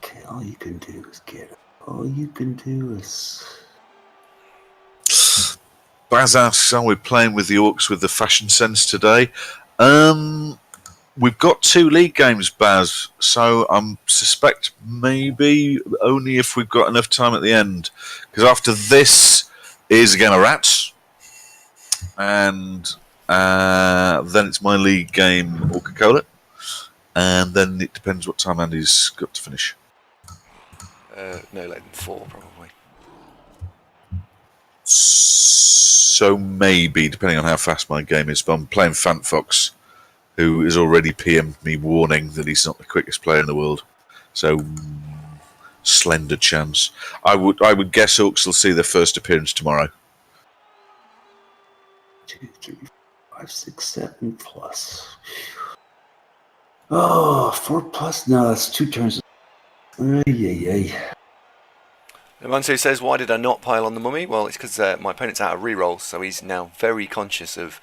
Okay, all you can do is get it. All you can do is. Baz asks, are we playing with the Orcs with the fashion sense today? We've got 2 league games, Baz, so I suspect maybe only if we've got enough time at the end. Because after this is again a Rats, and then it's my league game, Coca-Cola, and then it depends what time Andy's got to finish. No later than 4, probably. So maybe, depending on how fast my game is, but I'm playing Fant Fox, who has already PM'd me warning that he's not the quickest player in the world. So, slender chance. I would guess Orcs will see their first appearance tomorrow. 2, 3, 5, 6, 7 plus. Oh, 4 plus? No, that's 2 turns. Ay. Mansu says, why did I not pile on the mummy? Well, it's because my opponent's out of rerolls, so he's now very conscious of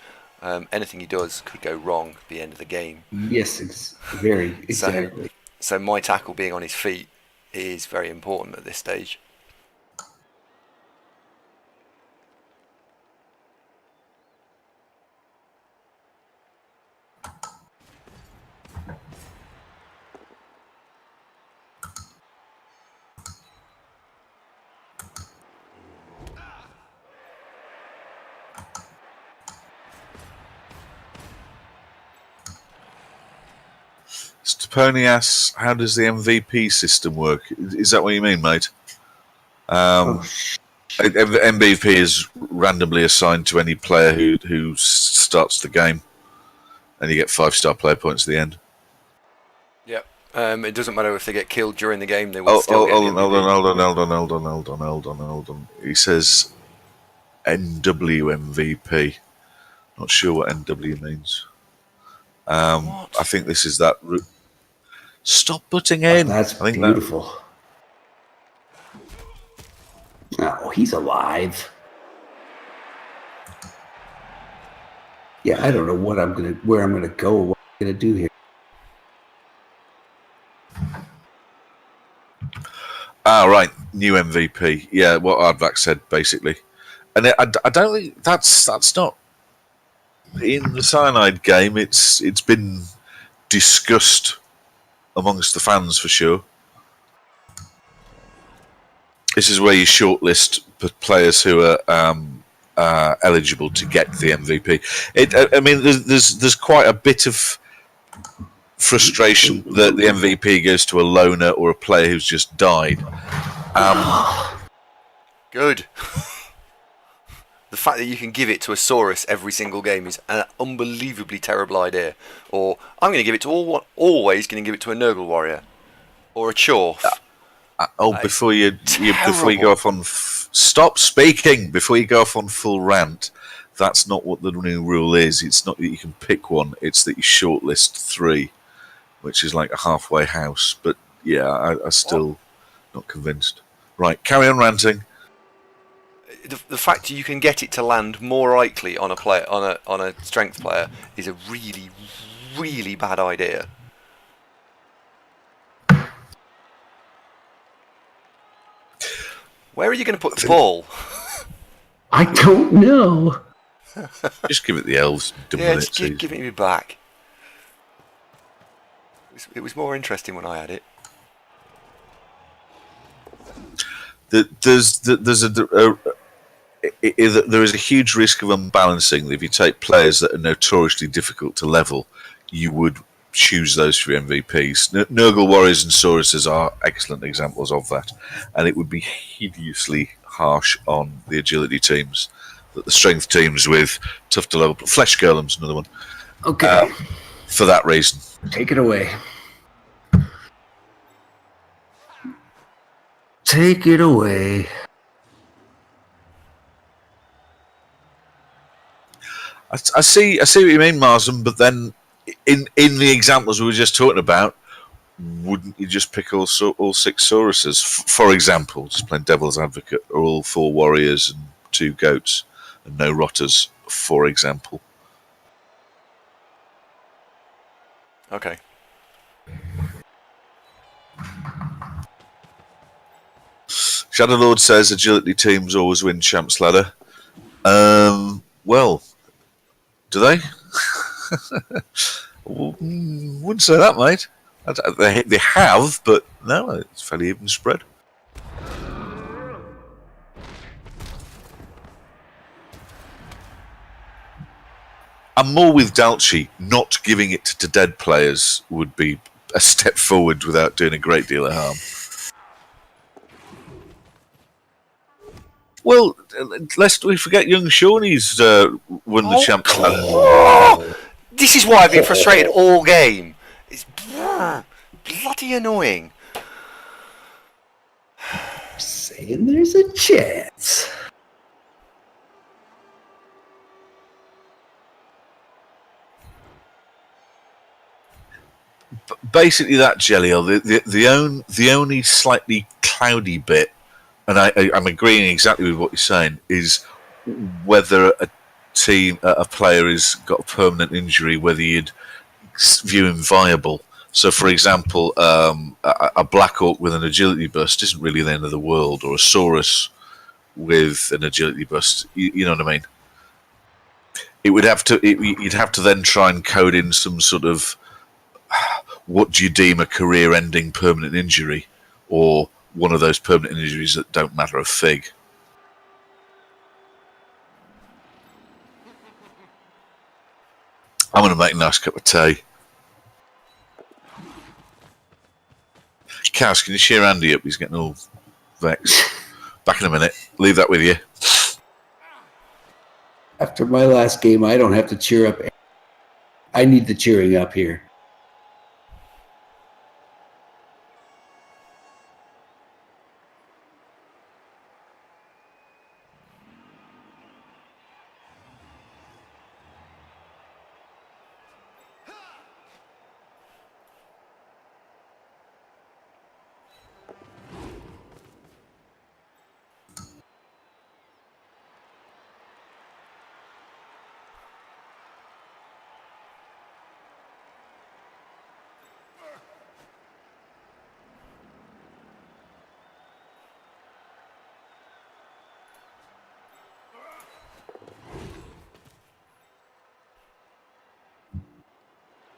anything he does could go wrong at the end of the game. Yes, very, exactly. So my tackle being on his feet is very important at this stage. Steponi asks, how does the MVP system work? Is that what you mean, mate? MVP is randomly assigned to any player who starts the game, and you get 5-star player points at the end. Yep. It doesn't matter if they get killed during the game; they will still get the MVP. Hold on. He says NWMVP. Not sure what NW means. I think this is that. Stop putting in. That's beautiful. Oh, he's alive. Yeah, I don't know where I'm gonna go, what I'm gonna do here. Right, new MVP. Yeah, what Aardvark said basically, and I don't think that's not in the Cyanide game. It's been discussed amongst the fans for sure. This is where you shortlist players who are eligible to get the MVP. I mean, there's quite a bit of frustration that the MVP goes to a loner or a player who's just died. Good. The fact that you can give it to a Saurus every single game is an unbelievably terrible idea. Or I'm going to give it to always going to give it to a Nurgle Warrior or a Chorf. Before you go off on stop speaking before you go off on full rant. That's not what the new rule is. It's not that you can pick one. It's that you shortlist 3, which is like a halfway house. But yeah, I still not convinced. Right, carry on ranting. The fact you can get it to land more likely on a player on a strength player is a really, really bad idea. Where are you going to put the ball? I don't know. Just give it the elves. Yeah, just give it me back. It was more interesting when I had it. There is a huge risk of unbalancing. If you take players that are notoriously difficult to level, you would choose those for your MVPs. Nurgle Warriors and Sauruses are excellent examples of that, and it would be hideously harsh on the agility teams. That the strength teams with tough to level, Flesh Golem's another one. Okay. For that reason. Take it away. Take it away. I see what you mean, Marsden, but then in the examples we were just talking about, wouldn't you just pick all 6 Sauruses? For example, just playing devil's advocate, or all 4 warriors and 2 goats and no rotters, for example. Okay. Shadowlord says agility teams always win Champs Ladder. Well, do they? Wouldn't say that, mate. They have, but no, it's fairly even spread. I'm more with Dalchi. Not giving it to dead players would be a step forward without doing a great deal of harm. Well, lest we forget young Shawnee's won the Champs Ladder. Oh, this is why I've been frustrated all game. It's bloody annoying. Saying there's a chance. Basically, that Jelliel, the only slightly cloudy bit, and I'm agreeing exactly with what you're saying, is whether a player has got a permanent injury, whether you'd view him viable. So, for example, a Black Orc with an agility bust isn't really the end of the world, or a Saurus with an agility bust. You know what I mean? It would have to. You'd have to then try and code in some sort of what do you deem a career-ending permanent injury, or one of those permanent injuries that don't matter a fig. I'm going to make a nice cup of tea. Cass, can you cheer Andy up? He's getting all vexed. Back in a minute. Leave that with you. After my last game, I don't have to cheer up. I need the cheering up here.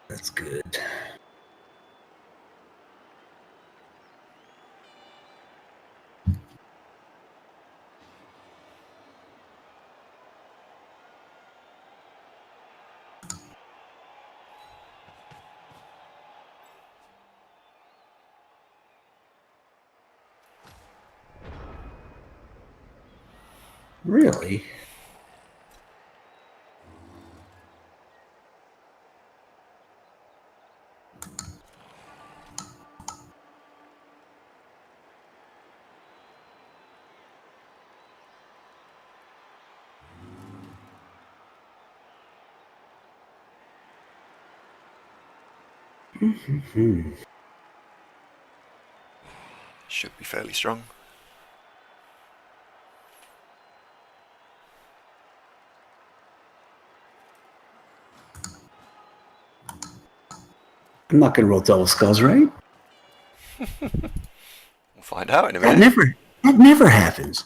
That's good. Really? Should be fairly strong. I'm not going to roll double skulls, right? We'll find out in a That minute. That never happens.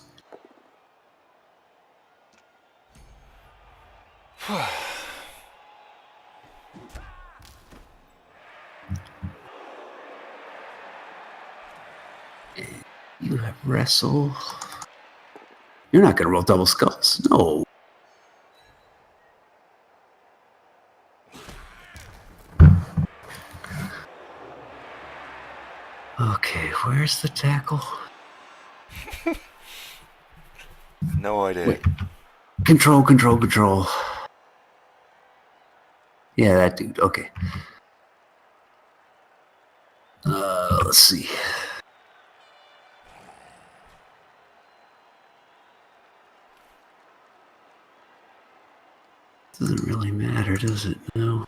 You have wrestle. You're not going to roll double skulls. No. Okay, where's the tackle? No idea. Wait. Control, control, control. Yeah, that dude. Okay. Let's see. Doesn't really matter, does it? No.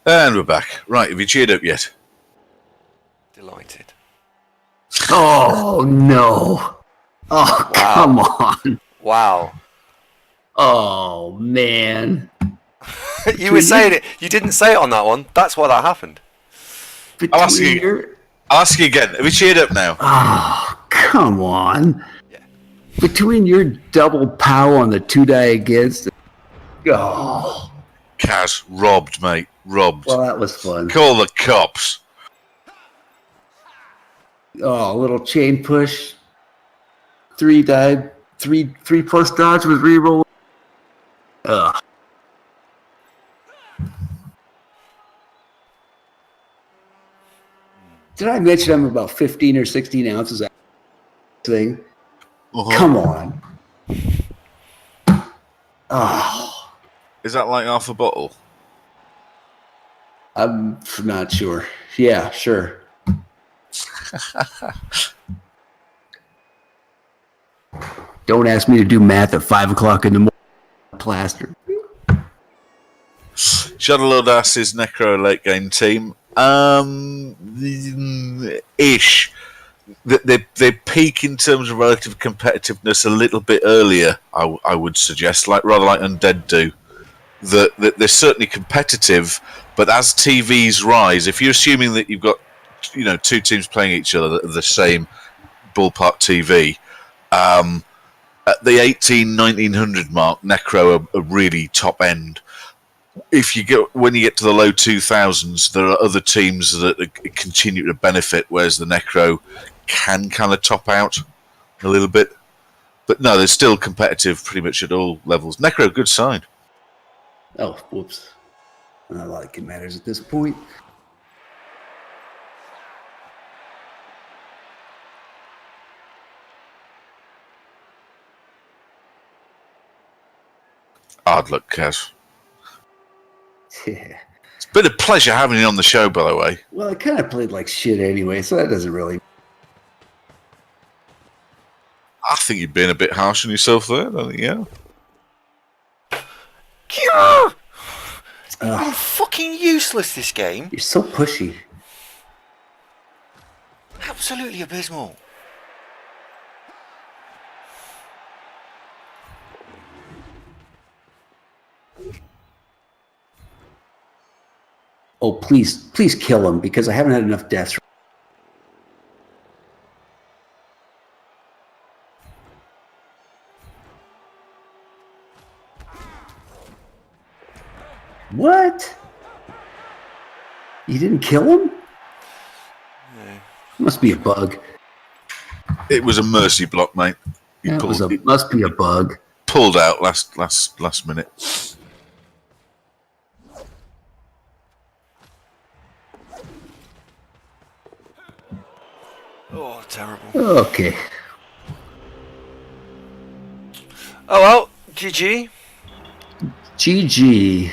And we're back. Right, have you cheered up yet? Delighted. Oh, no. Oh, Wow. come on. Wow. Oh, man. You were saying it. You didn't say it on that one. That's why that happened. I'll ask you again. Have you cheered up now? Oh, come on. Yeah. Between your double pow on the 2-die against. Oh. Kaz, robbed, mate. Robbed. Well, that was fun. Call the cops. Oh, a little chain push. 3-die. 3+ dodge with reroll. Ugh. Did I mention I'm about 15 or 16 ounces out of this thing? Uh-huh. Come on. Oh, Is that like half a bottle? I'm not sure. Yeah, sure. Don't ask me to do math at 5 o'clock in the morning. Plaster. Shuttle Audac's Necro late game team. Ish. They peak in terms of relative competitiveness a little bit earlier, I would suggest, rather like Undead do. That they're certainly competitive, but as TVs rise, if you're assuming that you've got two teams playing each other at the same ballpark TV, at the 1900 mark, Necro are really top end. When you get to the low 2000s, there are other teams that continue to benefit, whereas the Necro can kind of top out a little bit. But no, they're still competitive pretty much at all levels. Necro, good sign. Oh, whoops. Not like it matters at this point. Hard luck, Kaz. Yeah. It's been a pleasure having you on the show, by the way. Well, I kind of played like shit anyway, so that doesn't really. I think you've been a bit harsh on yourself there, don't you? Yeah. It's been fucking useless, this game. You're so pushy. Absolutely abysmal. Oh, please kill him because I haven't had enough deaths. What? You didn't kill him? No. Must be a bug. It was a mercy block, mate. Must be a bug. Pulled out last minute. Oh, terrible. Okay. Oh well, GG. GG.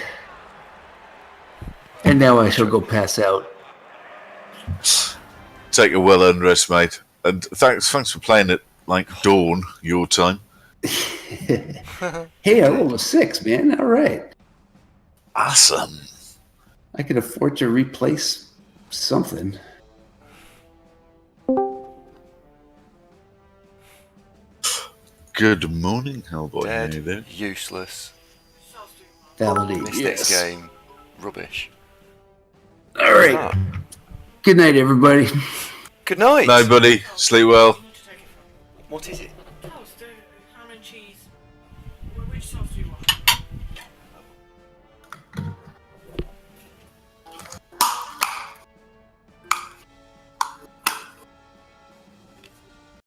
And now I shall go pass out. Take a well-earned rest, mate. And thanks for playing it like dawn, your time. Hey, I rolled a 6, man. All right. Awesome. I can afford to replace something. Good morning, Hellboy. How you Dead, doing? useless, Validate. Mystics Yes. game, rubbish. All right. Good night, everybody. Good night. No, buddy. Sleep well. What is it?